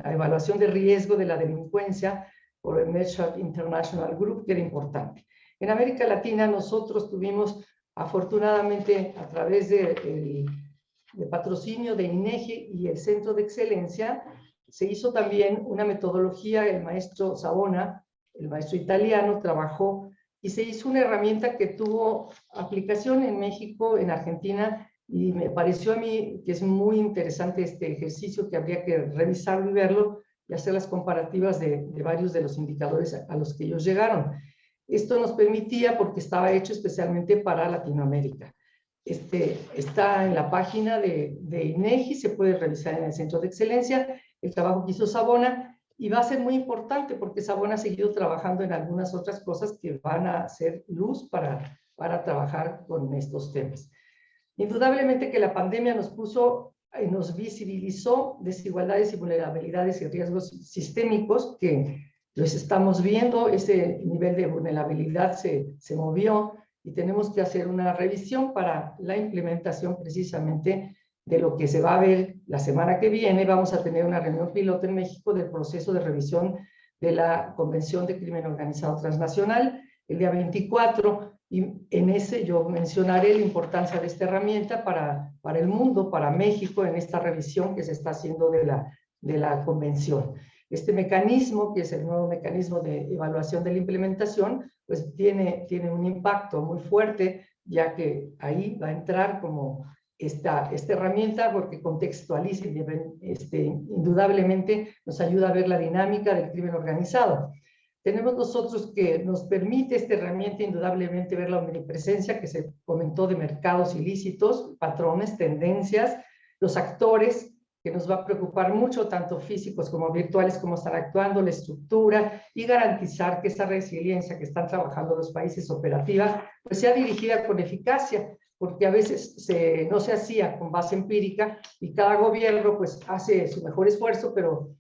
evaluación de riesgo de la delincuencia por el Medsharp International Group, que era importante. En América Latina nosotros tuvimos, afortunadamente, a través de patrocinio de INEGI y el Centro de Excelencia, se hizo también una metodología. El maestro Savona, el maestro italiano, trabajó y se hizo una herramienta que tuvo aplicación en México, en Argentina, y me pareció a mí que es muy interesante este ejercicio, que habría que revisarlo y verlo y hacer las comparativas de varios de los indicadores a los que ellos llegaron. Esto nos permitía, porque estaba hecho especialmente para Latinoamérica. Está en la página de INEGI, se puede revisar en el Centro de Excelencia, el trabajo que hizo Savona, y va a ser muy importante porque Savona ha seguido trabajando en algunas otras cosas que van a ser luz para trabajar con estos temas. Indudablemente que la pandemia nos visibilizó desigualdades y vulnerabilidades y riesgos sistémicos que los estamos viendo. Ese nivel de vulnerabilidad se movió y tenemos que hacer una revisión para la implementación precisamente de lo que se va a ver la semana que viene. Vamos a tener una reunión piloto en México del proceso de revisión de la Convención de Crimen Organizado Transnacional el día 24, y en ese yo mencionaré la importancia de esta herramienta para el mundo, para México, en esta revisión que se está haciendo de la Convención. Este mecanismo, que es el nuevo mecanismo de evaluación de la implementación, pues tiene un impacto muy fuerte ya que ahí va a entrar como esta herramienta, porque contextualiza y indudablemente nos ayuda a ver la dinámica del crimen organizado. Tenemos nosotros que nos permite esta herramienta indudablemente ver la omnipresencia que se comentó de mercados ilícitos, patrones, tendencias, los actores, que nos va a preocupar mucho, tanto físicos como virtuales, cómo están actuando, la estructura, y garantizar que esa resiliencia que están trabajando los países operativa, pues sea dirigida con eficacia, porque a veces no se hacía con base empírica, y cada gobierno pues hace su mejor esfuerzo, pero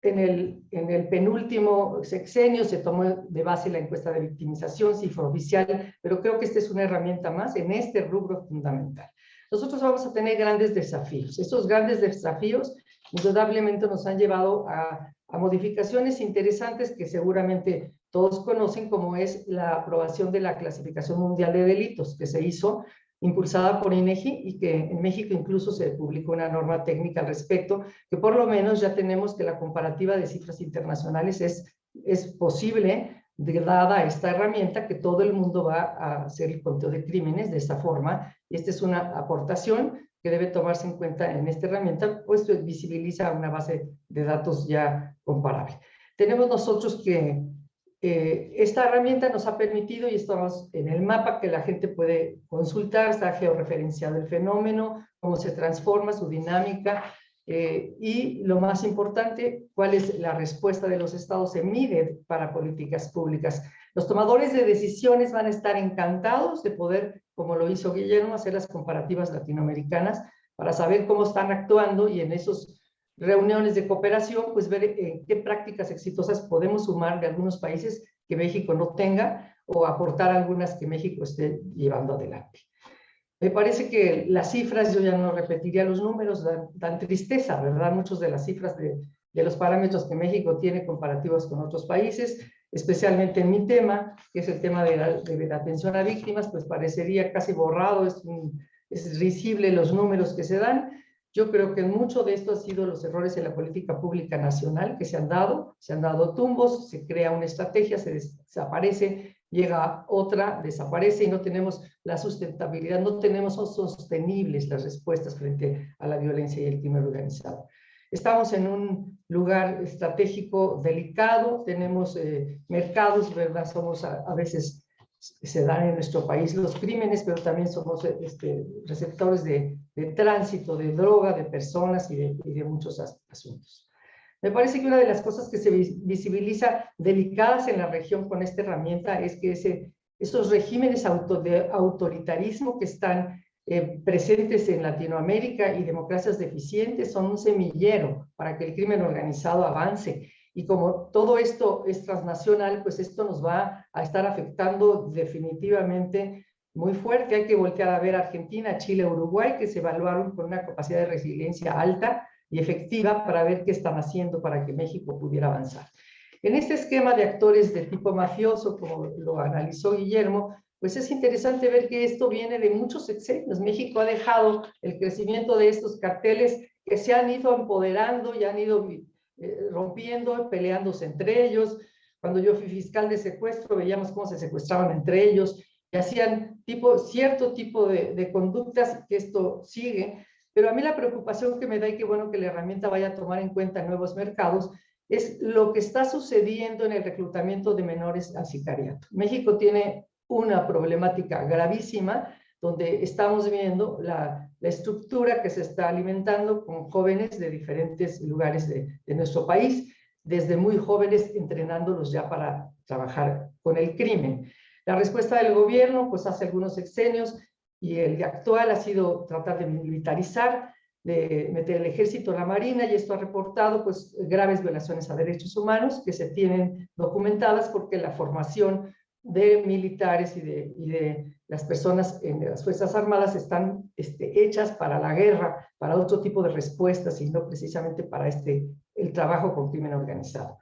en el penúltimo sexenio se tomó de base la encuesta de victimización, cifra oficial, pero creo que esta es una herramienta más en este rubro fundamental. Nosotros vamos a tener grandes desafíos. Estos grandes desafíos indudablemente nos han llevado a modificaciones interesantes que seguramente todos conocen, como es la aprobación de la Clasificación Mundial de Delitos, que se hizo impulsada por INEGI, y que en México incluso se publicó una norma técnica al respecto, que por lo menos ya tenemos que la comparativa de cifras internacionales es posible, dada esta herramienta, que todo el mundo va a hacer el conteo de crímenes de esta forma, y esta es una aportación que debe tomarse en cuenta en esta herramienta, pues visibiliza una base de datos ya comparable. Tenemos nosotros que esta herramienta nos ha permitido, y estamos en el mapa que la gente puede consultar, está georreferenciado el fenómeno, cómo se transforma, su dinámica, y lo más importante, cuál es la respuesta de los estados, se mide para políticas públicas. Los tomadores de decisiones van a estar encantados de poder, como lo hizo Guillermo, hacer las comparativas latinoamericanas para saber cómo están actuando, y en esos reuniones de cooperación, pues ver qué prácticas exitosas podemos sumar de algunos países que México no tenga, o aportar algunas que México esté llevando adelante. Me parece que las cifras, yo ya no repetiría los números, dan tristeza, ¿verdad? Muchas de las cifras de los parámetros que México tiene comparativos con otros países, especialmente en mi tema, que es el tema de la atención a víctimas, pues parecería casi borrado, es risible los números que se dan. Yo creo que mucho de esto ha sido los errores en la política pública nacional que se han dado tumbos, se crea una estrategia, se desaparece, llega otra, desaparece, y no tenemos la sustentabilidad, no son sostenibles las respuestas frente a la violencia y el crimen organizado. Estamos en un lugar estratégico delicado, tenemos mercados, ¿verdad? Somos a veces, se dan en nuestro país los crímenes, pero también somos receptores de tránsito, de droga, de personas y de muchos asuntos. Me parece que una de las cosas que se visibiliza delicadas en la región con esta herramienta es que esos regímenes de autoritarismo que están presentes en Latinoamérica y democracias deficientes son un semillero para que el crimen organizado avance. Y como todo esto es transnacional, pues esto nos va a estar afectando definitivamente muy fuerte. Hay que voltear a ver a Argentina, Chile, Uruguay, que se evaluaron con una capacidad de resiliencia alta y efectiva, para ver qué están haciendo para que México pudiera avanzar. En este esquema de actores de tipo mafioso, como lo analizó Guillermo, pues es interesante ver que esto viene de muchos sexenios. México ha dejado el crecimiento de estos carteles que se han ido empoderando y han ido rompiendo, peleándose entre ellos. Cuando yo fui fiscal de secuestro, veíamos cómo se secuestraban entre ellos y hacían cierto tipo de conductas, que esto sigue. Pero a mí la preocupación que me da, y que bueno que la herramienta vaya a tomar en cuenta nuevos mercados, es lo que está sucediendo en el reclutamiento de menores al sicariato. México tiene una problemática gravísima, donde estamos viendo la estructura que se está alimentando con jóvenes de diferentes lugares de nuestro país, desde muy jóvenes, entrenándolos ya para trabajar con el crimen. La respuesta del gobierno, pues hace algunos sexenios, y el actual ha sido tratar de militarizar, de meter el ejército, la marina, y esto ha reportado pues graves violaciones a derechos humanos que se tienen documentadas, porque la formación de militares y de las personas en las Fuerzas Armadas están hechas para la guerra, para otro tipo de respuestas, y no precisamente para el trabajo con crimen organizado.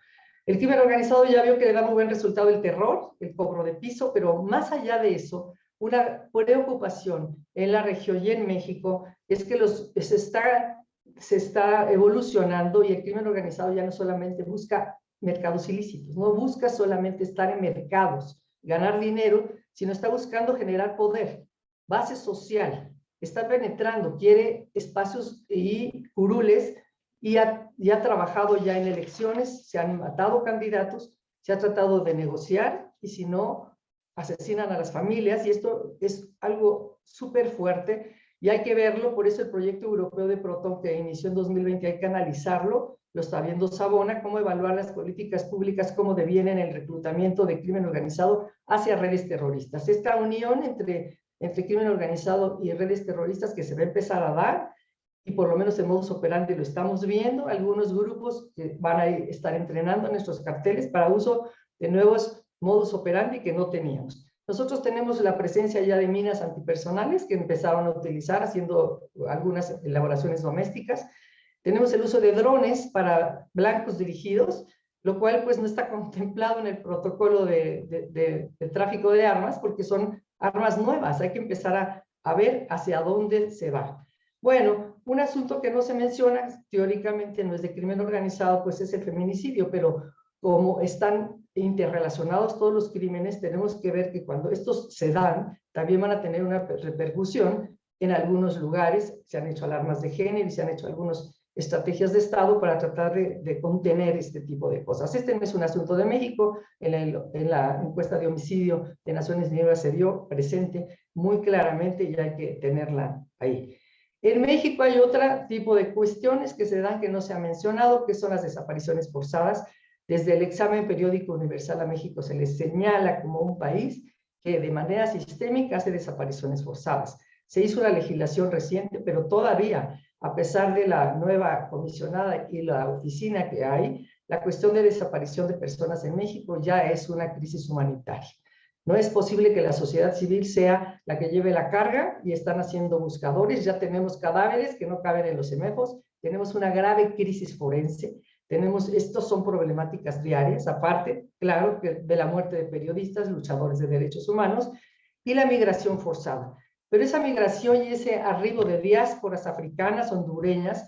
El crimen organizado ya vio que le da muy buen resultado el terror, el cobro de piso, pero más allá de eso, una preocupación en la región y en México es que se está evolucionando, y el crimen organizado ya no solamente busca mercados ilícitos, no busca solamente estar en mercados, ganar dinero, sino está buscando generar poder. base social, está penetrando, quiere espacios y curules y ha trabajado ya en elecciones, se han matado candidatos, se ha tratado de negociar y si no, asesinan a las familias y esto es algo súper fuerte y hay que verlo, por eso el proyecto europeo de Proton que inició en 2020 hay que analizarlo, lo está viendo Sabona, cómo evaluar las políticas públicas, cómo devienen el reclutamiento de crimen organizado hacia redes terroristas. Esta unión entre crimen organizado y redes terroristas que se va a empezar a dar, y por lo menos en modus operandi lo estamos viendo, algunos grupos que van a estar entrenando nuestros carteles para uso de nuevos modus operandi que no teníamos. Nosotros tenemos la presencia ya de minas antipersonales que empezaron a utilizar haciendo algunas elaboraciones domésticas. Tenemos el uso de drones para blancos dirigidos, lo cual pues no está contemplado en el protocolo de tráfico de armas porque son armas nuevas. Hay que empezar a ver hacia dónde se va. Bueno, un asunto que no se menciona, teóricamente no es de crimen organizado, pues es el feminicidio, pero como están interrelacionados todos los crímenes, tenemos que ver que cuando estos se dan, también van a tener una repercusión en algunos lugares. Se han hecho alarmas de género y se han hecho algunas estrategias de Estado para tratar de contener este tipo de cosas. Este no es un asunto de México, en la encuesta de homicidio de Naciones Unidas se dio presente muy claramente y hay que tenerla ahí. En México hay otro tipo de cuestiones que se dan que no se ha mencionado, que son las desapariciones forzadas. Desde el examen periódico universal a México se les señala como un país que de manera sistémica hace desapariciones forzadas. Se hizo una legislación reciente, pero todavía, a pesar de la nueva comisionada y la oficina que hay, la cuestión de desaparición de personas en México ya es una crisis humanitaria. No es posible que la sociedad civil sea la que lleve la carga y están haciendo buscadores. Ya tenemos cadáveres que no caben en los CEMEFOS, tenemos una grave crisis forense, estos son problemáticas diarias, aparte, claro, de la muerte de periodistas, luchadores de derechos humanos y la migración forzada. Pero esa migración y ese arribo de diásporas africanas, hondureñas,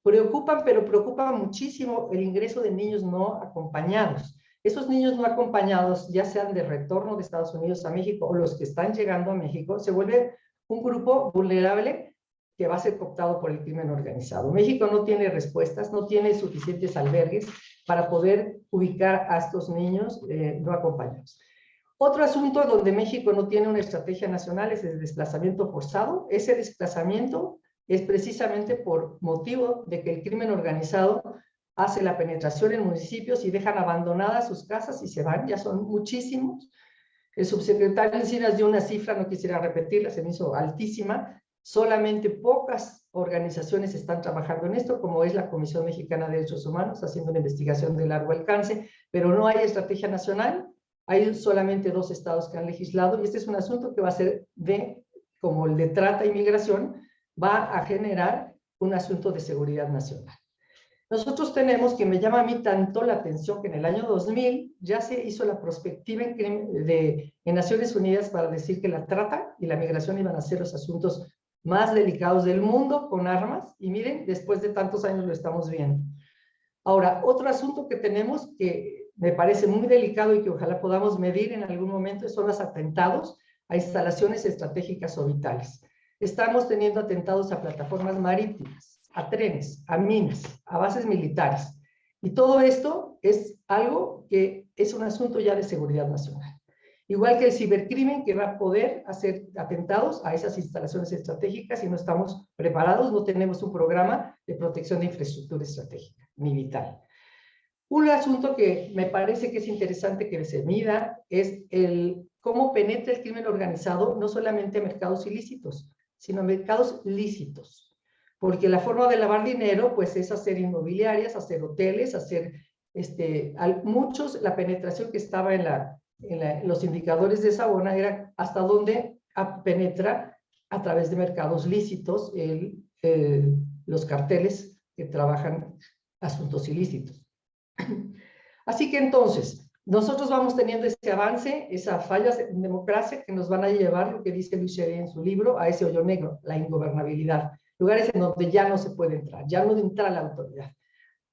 preocupan, pero preocupa muchísimo el ingreso de niños no acompañados. Esos niños no acompañados, ya sean de retorno de Estados Unidos a México o los que están llegando a México, se vuelve un grupo vulnerable que va a ser cooptado por el crimen organizado. México no tiene respuestas, no tiene suficientes albergues para poder ubicar a estos niños no acompañados. Otro asunto donde México no tiene una estrategia nacional es el desplazamiento forzado. Ese desplazamiento es precisamente por motivo de que el crimen organizado hace la penetración en municipios y dejan abandonadas sus casas y se van, ya son muchísimos. El subsecretario Encinas dio una cifra, no quisiera repetirla, se me hizo altísima. Solamente pocas organizaciones están trabajando en esto, como es la Comisión Mexicana de Derechos Humanos, haciendo una investigación de largo alcance, pero no hay estrategia nacional. Hay solamente 2 estados que han legislado y este es un asunto que va a ser como el de trata y migración, va a generar un asunto de seguridad nacional. Nosotros tenemos, que me llama a mí tanto la atención, que en el año 2000 ya se hizo la prospectiva en Naciones Unidas para decir que la trata y la migración iban a ser los asuntos más delicados del mundo con armas, y miren, después de tantos años lo estamos viendo. Ahora, otro asunto que tenemos que me parece muy delicado y que ojalá podamos medir en algún momento son los atentados a instalaciones estratégicas o vitales. Estamos teniendo atentados a plataformas marítimas, a trenes, a minas, a bases militares. Y todo esto es algo que es un asunto ya de seguridad nacional. Igual que el cibercrimen, que va a poder hacer atentados a esas instalaciones estratégicas y no estamos preparados, no tenemos un programa de protección de infraestructura estratégica, ni vital. Un asunto que me parece que es interesante que se mida es cómo penetra el crimen organizado no solamente a mercados ilícitos, sino a mercados lícitos. Porque la forma de lavar dinero pues es hacer inmobiliarias, hacer hoteles, hacer muchos, la penetración que estaba en los indicadores de Sabona era hasta dónde penetra a través de mercados lícitos los carteles que trabajan asuntos ilícitos. Así que entonces, nosotros vamos teniendo ese avance, esas fallas en democracia que nos van a llevar, lo que dice Luis Sherry en su libro, a ese hoyo negro, la ingobernabilidad. Lugares en donde ya no se puede entrar, ya no entra la autoridad.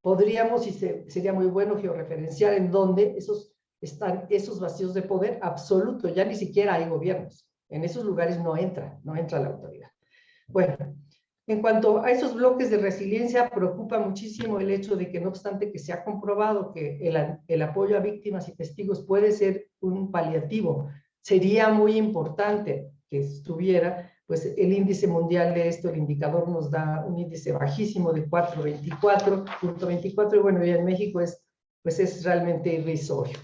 Podríamos, y sería muy bueno georreferenciar en dónde están esos vacíos de poder absoluto, ya ni siquiera hay gobiernos. En esos lugares no entra la autoridad. Bueno, en cuanto a esos bloques de resiliencia, preocupa muchísimo el hecho de que no obstante que se ha comprobado que el apoyo a víctimas y testigos puede ser un paliativo, sería muy importante que estuviera, pues el índice mundial de esto, el indicador nos da un índice bajísimo de 4.24, y bueno, ya en México pues es realmente irrisorio.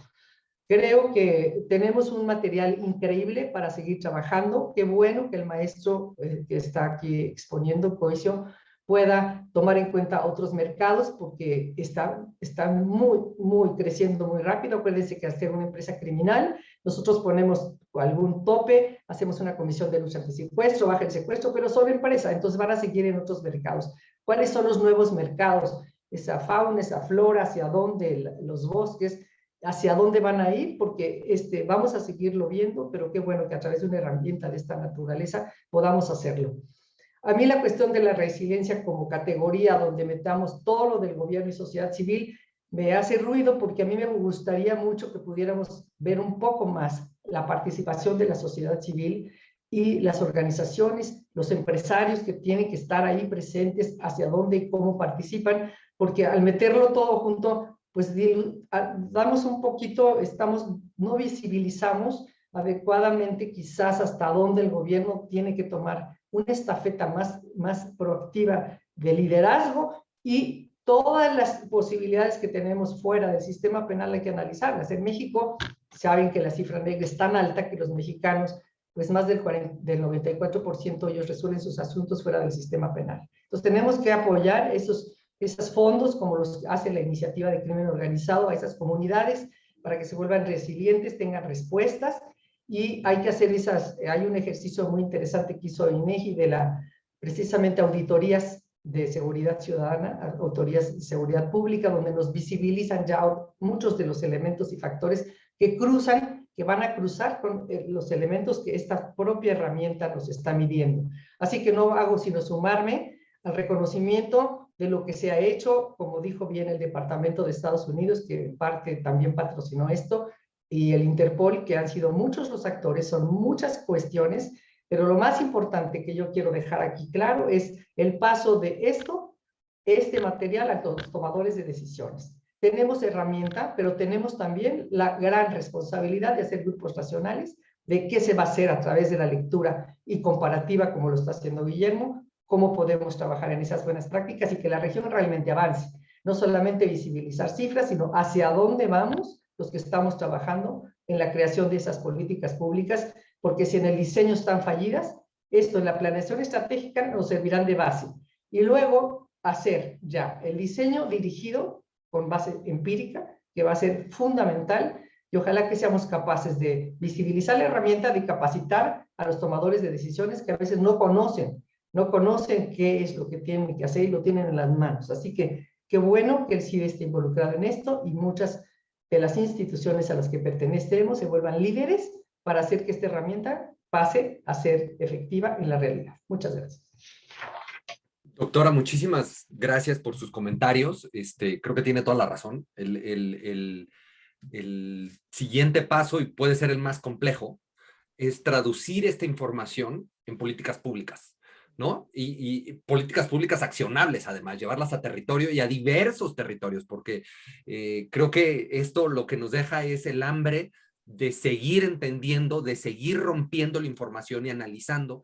Creo que tenemos un material increíble para seguir trabajando. Qué bueno que el maestro que está aquí exponiendo Cohesión pueda tomar en cuenta otros mercados porque están muy creciendo muy rápido. Acuérdense que al ser una empresa criminal, nosotros ponemos algún tope, hacemos una comisión de lucha antisecuestro, baja el secuestro, pero son empresa, entonces van a seguir en otros mercados. ¿Cuáles son los nuevos mercados? Esa fauna, esa flora, hacia dónde los bosques, hacia dónde van a ir, porque vamos a seguirlo viendo, pero qué bueno que a través de una herramienta de esta naturaleza podamos hacerlo. A mí la cuestión de la resiliencia como categoría donde metamos todo lo del gobierno y sociedad civil me hace ruido porque a mí me gustaría mucho que pudiéramos ver un poco más la participación de la sociedad civil y las organizaciones, los empresarios que tienen que estar ahí presentes, hacia dónde y cómo participan, porque al meterlo todo junto, pues damos un poquito, no visibilizamos adecuadamente quizás hasta dónde el gobierno tiene que tomar una estafeta más proactiva de liderazgo y todas las posibilidades que tenemos fuera del sistema penal hay que analizarlas. En México saben que la cifra negra es tan alta que los mexicanos, pues más del 94% ellos resuelven sus asuntos fuera del sistema penal. Entonces tenemos que apoyar esos fondos, como los hace la iniciativa de Crimen Organizado, a esas comunidades para que se vuelvan resilientes, tengan respuestas, y hay que hacer hay un ejercicio muy interesante que hizo INEGI precisamente auditorías de seguridad ciudadana, auditorías de seguridad pública, donde nos visibilizan ya muchos de los elementos y factores que van a cruzar con los elementos que esta propia herramienta nos está midiendo. Así que no hago sino sumarme al reconocimiento de lo que se ha hecho, como dijo bien el Departamento de Estados Unidos, que en parte también patrocinó esto, y el Interpol, que han sido muchos los actores, son muchas cuestiones, pero lo más importante que yo quiero dejar aquí claro es el paso de este material a los tomadores de decisiones. Tenemos herramienta, pero tenemos también la gran responsabilidad de hacer grupos racionales, de qué se va a hacer a través de la lectura y comparativa, como lo está haciendo Guillermo, cómo podemos trabajar en esas buenas prácticas y que la región realmente avance. No solamente visibilizar cifras, sino hacia dónde vamos los que estamos trabajando en la creación de esas políticas públicas, porque si en el diseño están fallidas, esto en la planeación estratégica nos servirán de base. Y luego hacer ya el diseño dirigido con base empírica, que va a ser fundamental, y ojalá que seamos capaces de visibilizar la herramienta, de capacitar a los tomadores de decisiones que a veces no conocen qué es lo que tienen que hacer y lo tienen en las manos. Así que qué bueno que el CIDE esté involucrado en esto y muchas de las instituciones a las que pertenecemos se vuelvan líderes para hacer que esta herramienta pase a ser efectiva en la realidad. Muchas gracias. Doctora, muchísimas gracias por sus comentarios. Creo que tiene toda la razón. El siguiente paso, y puede ser el más complejo, es traducir esta información en políticas públicas, ¿no? Y políticas públicas accionables, además, llevarlas a territorio y a diversos territorios, porque creo que esto lo que nos deja es el hambre de seguir entendiendo, de seguir rompiendo la información y analizando,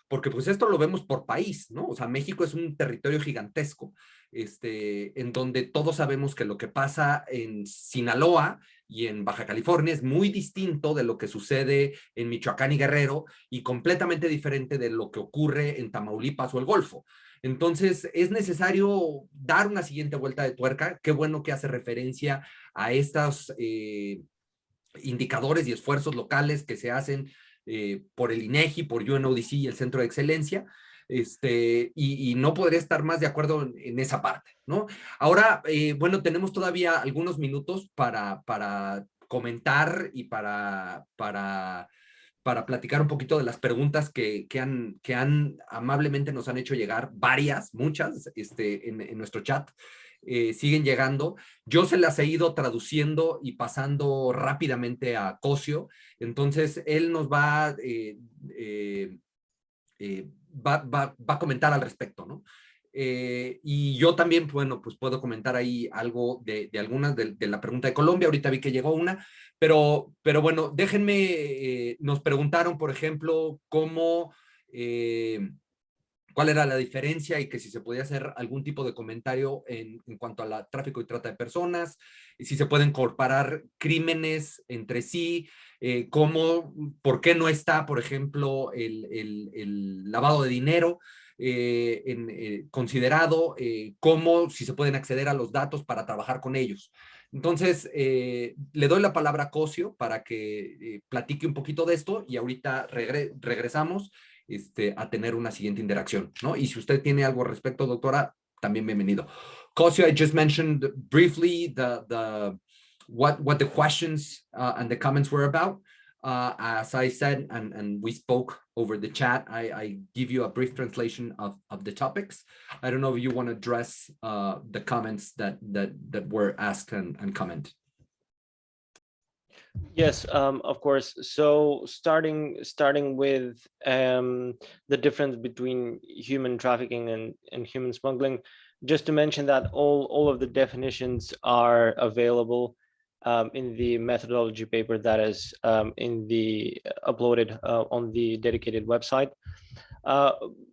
porque pues esto lo vemos por país, ¿no? O sea, México es un territorio gigantesco, en donde todos sabemos que lo que pasa en Sinaloa y en Baja California es muy distinto de lo que sucede en Michoacán y Guerrero y completamente diferente de lo que ocurre en Tamaulipas o el Golfo. Entonces, es necesario dar una siguiente vuelta de tuerca. Qué bueno que hace referencia a estos indicadores y esfuerzos locales que se hacen por el INEGI, por UNODC y el Centro de Excelencia. Y no podría estar más de acuerdo en esa parte, ¿no? Ahora, bueno, tenemos todavía algunos minutos para comentar y para platicar un poquito de las preguntas que amablemente nos han hecho llegar, muchas, en nuestro chat. siguen llegando. Yo se las he ido traduciendo y pasando rápidamente a Cosio. Entonces, él nos va a comentar al respecto, ¿no? Y yo también, bueno, pues puedo comentar ahí algo de algunas de la pregunta de Colombia. Ahorita vi que llegó una, pero bueno, déjenme, nos preguntaron, por ejemplo, cuál era la diferencia y que si se podía hacer algún tipo de comentario en cuanto a tráfico y trata de personas, y si se pueden comparar crímenes entre sí, por qué no está, por ejemplo, el lavado de dinero considerado, si se pueden acceder a los datos para trabajar con ellos. Entonces, le doy la palabra a Cosio para que platique un poquito de esto y ahorita regresamos a tener una siguiente interacción, ¿no? Y si usted tiene algo al respecto, doctora, también bienvenido. Cosio, I just mentioned briefly what the questions and the comments were about. As I said, and we spoke over the chat, I give you a brief translation of the topics. I don't know if you want to address the comments that were asked and commented. Yes, of course. So starting with the difference between human trafficking and human smuggling, just to mention that all of the definitions are available in the methodology paper that is uploaded on the dedicated website.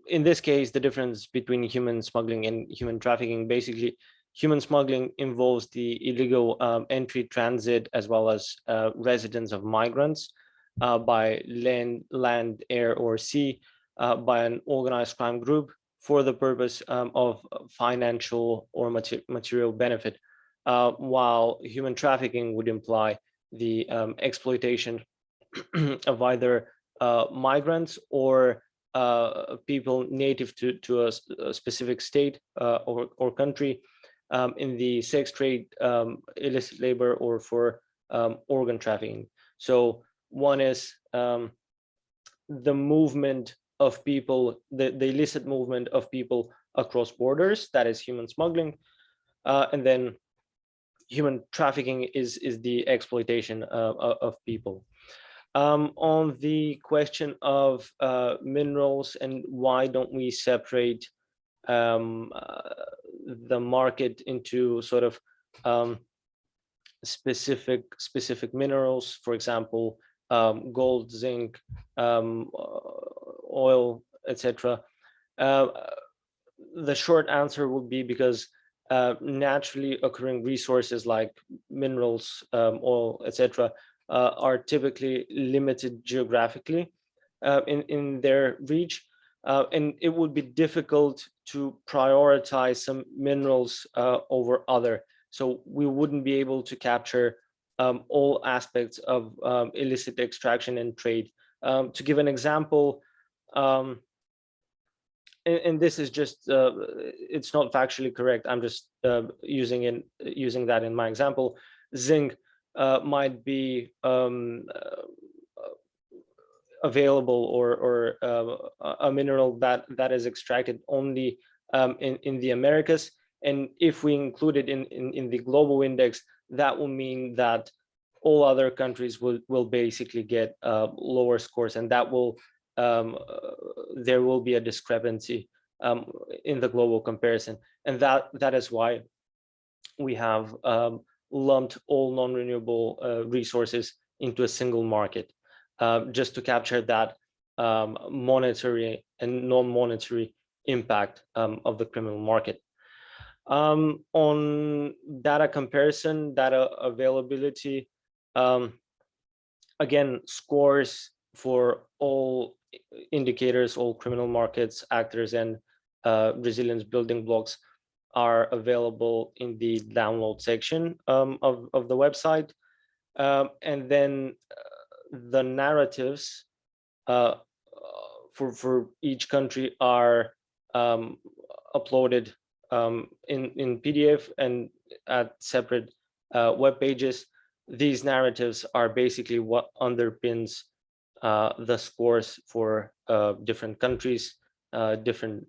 In this case, the difference between human smuggling and human trafficking, basically, human smuggling involves the illegal entry, transit, as well as residence of migrants by land, air, or sea by an organized crime group for the purpose of financial or material benefit, while human trafficking would imply the exploitation of either migrants or people native to a specific state or country in the sex trade, illicit labor, or for organ trafficking. So one is the movement of people, the illicit movement of people across borders, that is human smuggling, and then human trafficking is the exploitation of people. On the question of minerals and why don't we separate the market into sort of specific minerals, for example, gold, zinc, oil, etc. The short answer would be because naturally occurring resources like minerals, oil, etc., are typically limited geographically in their reach. And it would be difficult to prioritize some minerals over other. So we wouldn't be able to capture all aspects of illicit extraction and trade. To give an example, and this is just, it's not factually correct. I'm just using that in my example. Zinc might be available or a mineral that is extracted only in the Americas, and if we include it in the global index, that will mean that all other countries will basically get lower scores, and that will there will be a discrepancy in the global comparison, and that is why we have lumped all non-renewable resources into a single market, just to capture that monetary and non-monetary impact of the criminal market. On data comparison, data availability, again, scores for all indicators, all criminal markets, actors, and resilience building blocks are available in the download section of the website. And then the narratives for each country are uploaded in PDF and at separate web pages. These narratives are basically what underpins the scores for different countries, different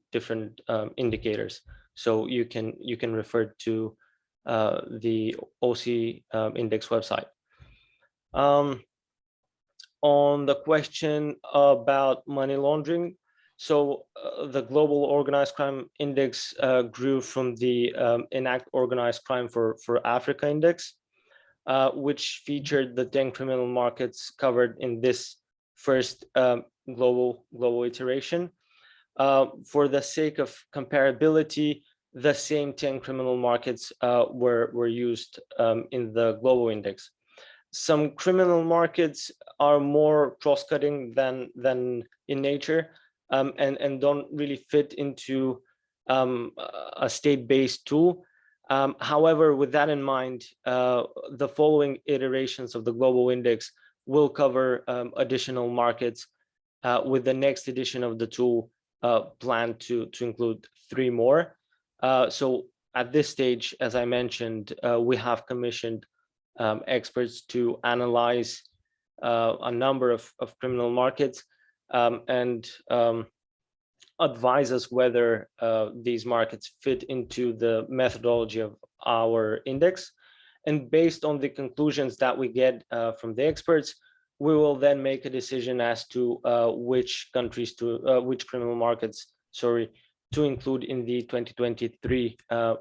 indicators. So you can refer to the OCIndex website. On the question about money laundering, so the Global Organized Crime Index grew from the Enact Organized Crime for Africa Index, which featured the 10 criminal markets covered in this first global iteration. For the sake of comparability, the same 10 criminal markets were used in the global index. Some criminal markets are more cross-cutting than in nature, and don't really fit into a state-based tool. However, with that in mind, the following iterations of the global index will cover additional markets, with the next edition of the tool planned to include 3 more. So at this stage, as I mentioned, we have commissioned experts to analyze a number of criminal markets and advise us whether these markets fit into the methodology of our index. And based on the conclusions that we get from the experts, we will then make a decision as to which countries which criminal markets, to include in the 2023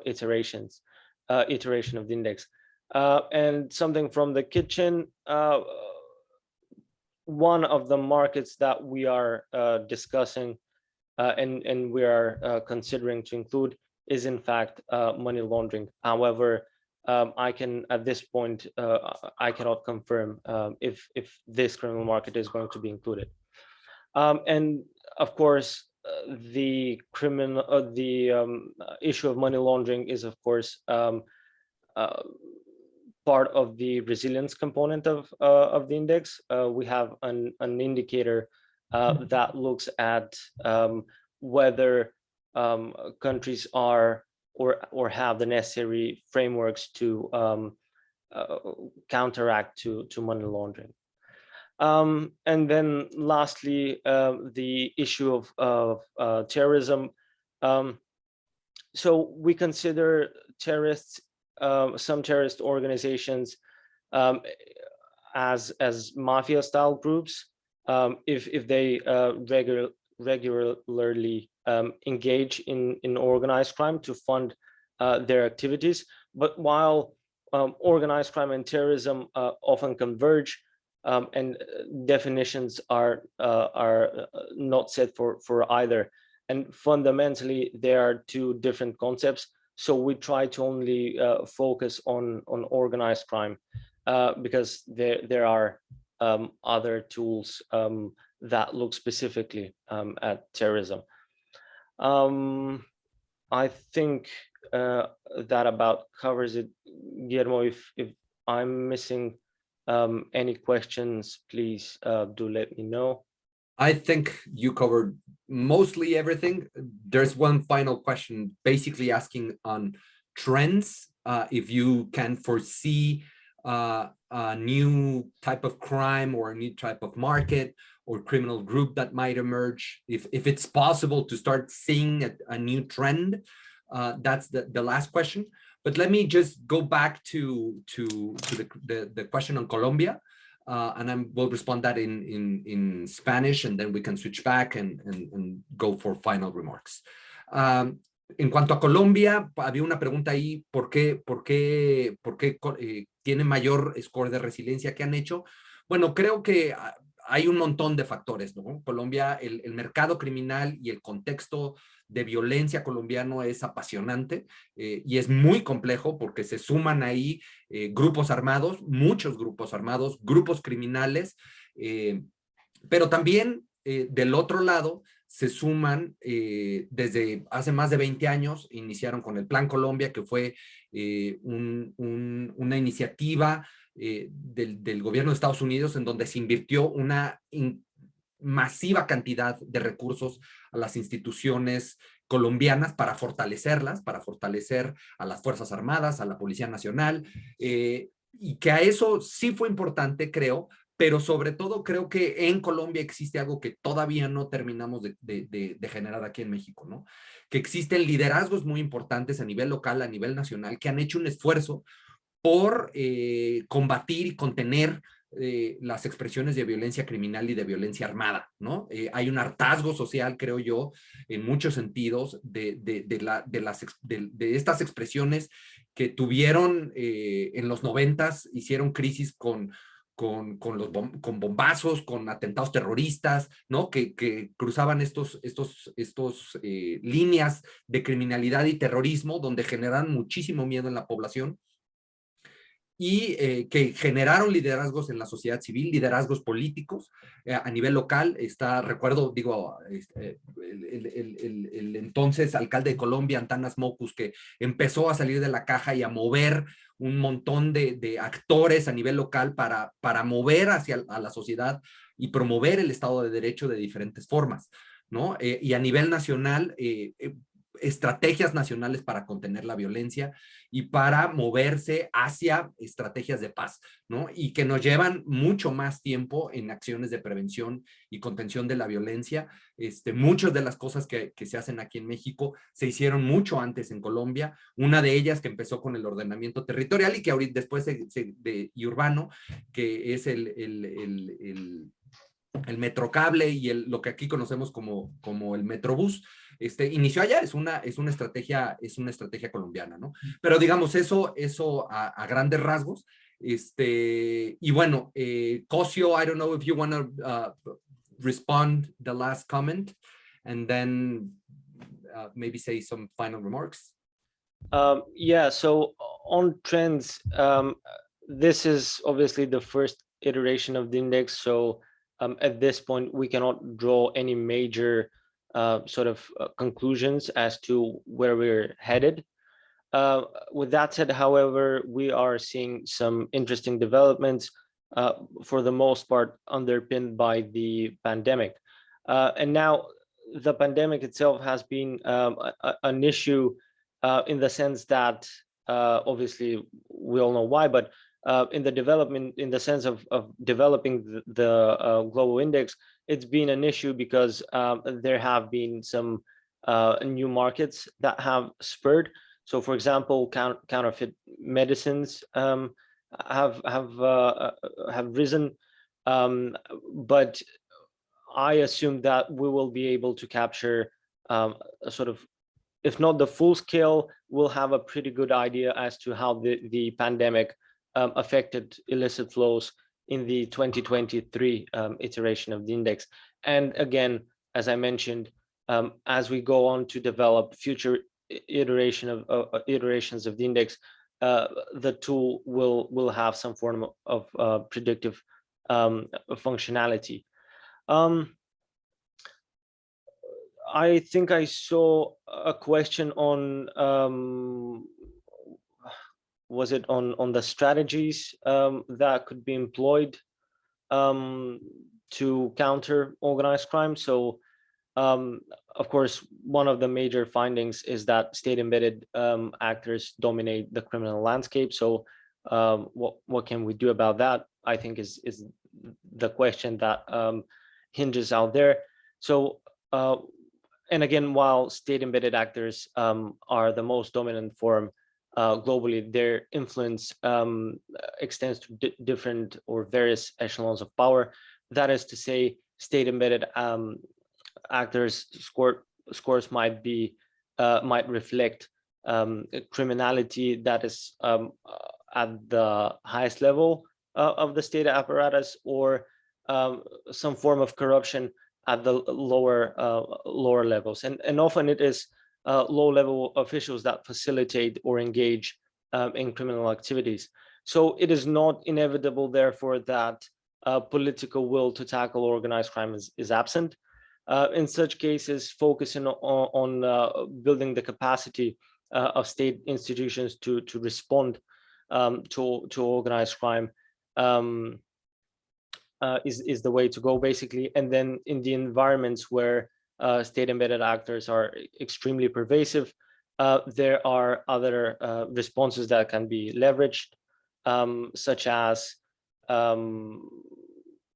iteration of the index. And something from the kitchen, one of the markets that we are discussing and we are considering to include is in fact money laundering. However, I can at this point I cannot confirm if this criminal market is going to be included. And of course, the issue of money laundering is of course part of the resilience component of the index. We have an indicator that looks at whether countries are or have the necessary frameworks to counteract to money laundering. And then lastly, the issue of terrorism. So we consider terrorists, some terrorist organizations as mafia-style groups if they regularly engage in organized crime to fund their activities. But while organized crime and terrorism often converge, and definitions are not set for either, and fundamentally there are 2 different concepts. So we try to only focus on organized crime because there are other tools that look specifically at terrorism. I think that about covers it. Guillermo, if I'm missing any questions, please do let me know. I think you covered mostly everything. There's one final question, basically asking on trends, if you can foresee a new type of crime or a new type of market or criminal group that might emerge, if it's possible to start seeing a new trend. That's the last question. But let me just go back to the question on Colombia. And we'll respond that in Spanish, and then we can switch back and go for final remarks. En cuanto a Colombia, había una pregunta ahí, ¿por qué tiene mayor score de resiliencia que han hecho? Bueno, creo que hay un montón de factores, ¿no? Colombia, el mercado criminal y el contexto de violencia colombiano es apasionante y es muy complejo porque se suman ahí grupos armados, muchos grupos armados, grupos criminales, pero también del otro lado se suman desde hace más de 20 años, iniciaron con el Plan Colombia, que fue una iniciativa del gobierno de Estados Unidos en donde se invirtió una masiva cantidad de recursos a las instituciones colombianas para fortalecerlas, para fortalecer a las Fuerzas Armadas, a la Policía Nacional, y que a eso sí fue importante, creo, pero sobre todo creo que en Colombia existe algo que todavía no terminamos de generar aquí en México, ¿no? Que existen liderazgos muy importantes a nivel local, a nivel nacional, que han hecho un esfuerzo por combatir y contener las expresiones de violencia criminal y de violencia armada, ¿no? Hay un hartazgo social, creo yo, en muchos sentidos, de estas expresiones que tuvieron en los 90s, hicieron crisis con bombazos, con atentados terroristas, ¿no? Que cruzaban estos líneas de criminalidad y terrorismo, donde generan muchísimo miedo en la población, y que generaron liderazgos en la sociedad civil, liderazgos políticos a nivel local. Recuerdo, digo, el entonces alcalde de Colombia, Antanas Mocus, que empezó a salir de la caja y a mover un montón de actores a nivel local para mover hacia a la sociedad y promover el Estado de Derecho de diferentes formas, ¿no? Y a nivel nacional, estrategias nacionales para contener la violencia y para moverse hacia estrategias de paz, ¿no? Y que nos llevan mucho más tiempo en acciones de prevención y contención de la violencia. Muchas de las cosas que se hacen aquí en México se hicieron mucho antes en Colombia. Una de ellas que empezó con el ordenamiento territorial y que ahorita después y urbano, que es el metrocable y lo que aquí conocemos como el metrobús. Inició allá, es una estrategia colombiana, ¿no? Pero digamos, eso a grandes rasgos. Y bueno, Cosio, I don't know if you want to respond the last comment and then maybe say some final remarks. Yeah, so on trends, this is obviously the first iteration of the index, so at this point we cannot draw any major conclusions as to where we're headed. With that said, however, we are seeing some interesting developments, for the most part underpinned by the pandemic. And now the pandemic itself has been an issue in the sense that, obviously we all know why, but in the sense of developing the global index, it's been an issue because there have been some new markets that have spurred. So, for example, counterfeit medicines have risen, but I assume that we will be able to capture a sort of, if not the full scale, we'll have a pretty good idea as to how the pandemic affected illicit flows in the 2023 iteration of the index. And again, as I mentioned, as we go on to develop future iterations of the index, the tool will have some form of predictive functionality. I think I saw a question on was it on the strategies that could be employed to counter organized crime. So of course, one of the major findings is that state-embedded actors dominate the criminal landscape. So what can we do about that, I think is the question that hinges out there. So and again, while state-embedded actors are the most dominant form globally, their influence extends to different or various echelons of power. That is to say, state-embedded actors' scores might reflect criminality that is at the highest level of the state apparatus, or some form of corruption at the lower levels, and often it is low-level officials that facilitate or engage in criminal activities. So it is not inevitable, therefore, that political will to tackle organized crime is absent. In such cases, focusing on building the capacity of state institutions to respond to organized crime is the way to go, basically. And then in the environments where state-embedded actors are extremely pervasive, there are other responses that can be leveraged, such as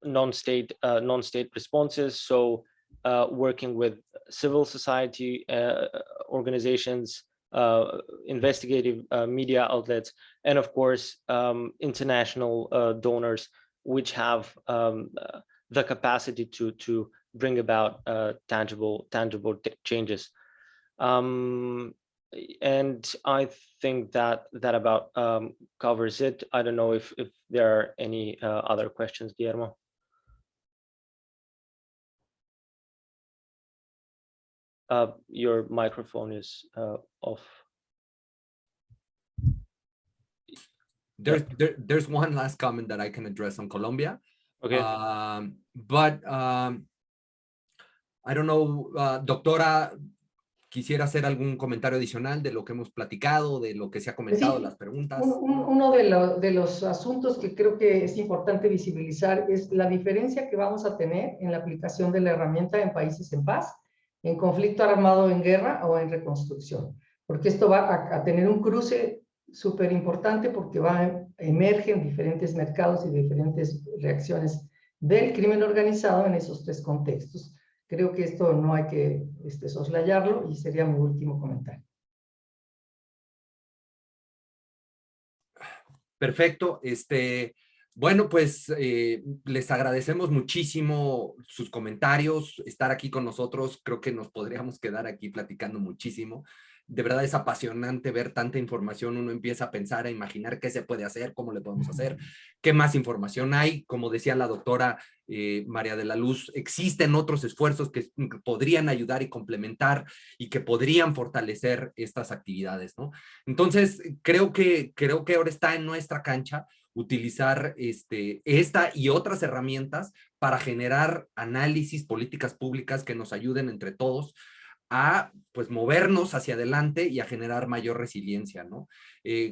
non-state responses. So working with civil society organizations, investigative media outlets, and of course international donors, which have the capacity to bring about tangible changes. And I think that about covers it. I don't know if there are any other questions, Guillermo. Your microphone is off. There's one last comment that I can address on Colombia. Okay. But I don't know, doctora, quisiera hacer algún comentario adicional de lo que hemos platicado, de lo que se ha comentado, sí, las preguntas. Uno de los asuntos que creo que es importante visibilizar es la diferencia que vamos a tener en la aplicación de la herramienta en países en paz, en conflicto armado, en guerra o en reconstrucción. Porque esto va a tener un cruce súper importante porque emergen diferentes mercados y diferentes reacciones del crimen organizado en esos tres contextos. Creo que esto no hay que soslayarlo y sería mi último comentario. Perfecto. Bueno, pues les agradecemos muchísimo sus comentarios, estar aquí con nosotros. Creo que nos podríamos quedar aquí platicando muchísimo. De verdad es apasionante ver tanta información. Uno empieza a pensar, a imaginar qué se puede hacer, cómo le podemos hacer, qué más información hay. Como decía la doctora María de la Luz, existen otros esfuerzos que podrían ayudar y complementar y que podrían fortalecer estas actividades, ¿no? Entonces, creo que ahora está en nuestra cancha utilizar esta y otras herramientas para generar análisis, políticas públicas que nos ayuden entre todos a pues movernos hacia adelante y a generar mayor resiliencia, ¿no?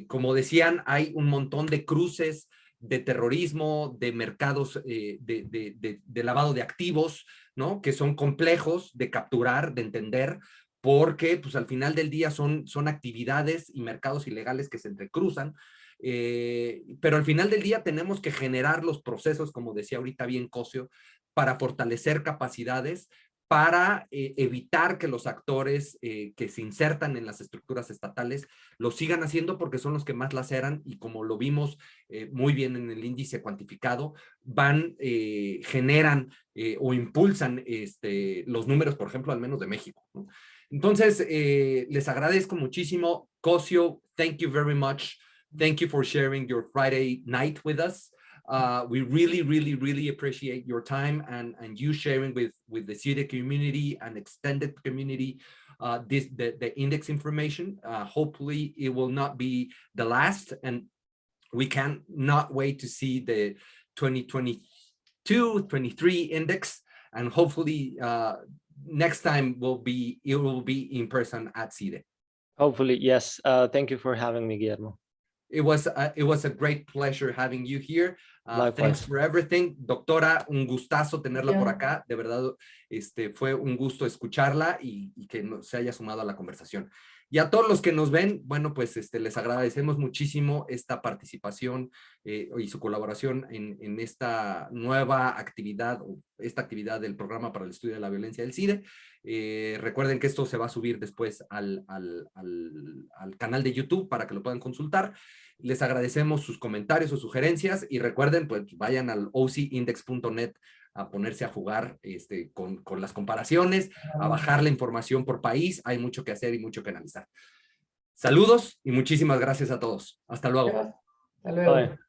Como decían, hay un montón de cruces de terrorismo, de mercados de lavado de activos, ¿no? Que son complejos de capturar, de entender, porque pues al final del día son actividades y mercados ilegales que se entrecruzan. Pero al final del día tenemos que generar los procesos, como decía ahorita bien Cosio, para fortalecer capacidades, para evitar que los actores que se insertan en las estructuras estatales lo sigan haciendo, porque son los que más laceran y, como lo vimos muy bien en el índice cuantificado, generan o impulsan los números, por ejemplo, al menos de México, ¿no? Entonces, les agradezco muchísimo. Cosio, thank you very much. Thank you for sharing your Friday night with us. We really appreciate your time and you sharing with the CIDE community and extended community the index information. Hopefully it will not be the last, and we can not wait to see the 2022-23 index, and hopefully next time it will be in person at CIDE. Hopefully, yes. Thank you for having me, Guillermo. It was a great pleasure having you here. Thanks for everything. Doctora, un gustazo tenerla por acá. De verdad, fue un gusto escucharla y que se haya sumado a la conversación. Y a todos los que nos ven, bueno, pues les agradecemos muchísimo esta participación y su colaboración en esta nueva actividad, o esta actividad del Programa para el Estudio de la Violencia del CIDE. Recuerden que esto se va a subir después al canal de YouTube para que lo puedan consultar. Les agradecemos sus comentarios o sugerencias y recuerden, pues vayan al OCIndex.net a ponerse a jugar con las comparaciones, a bajar la información por país. Hay mucho que hacer y mucho que analizar. Saludos y muchísimas gracias a todos. Hasta luego. Hasta luego. Bye.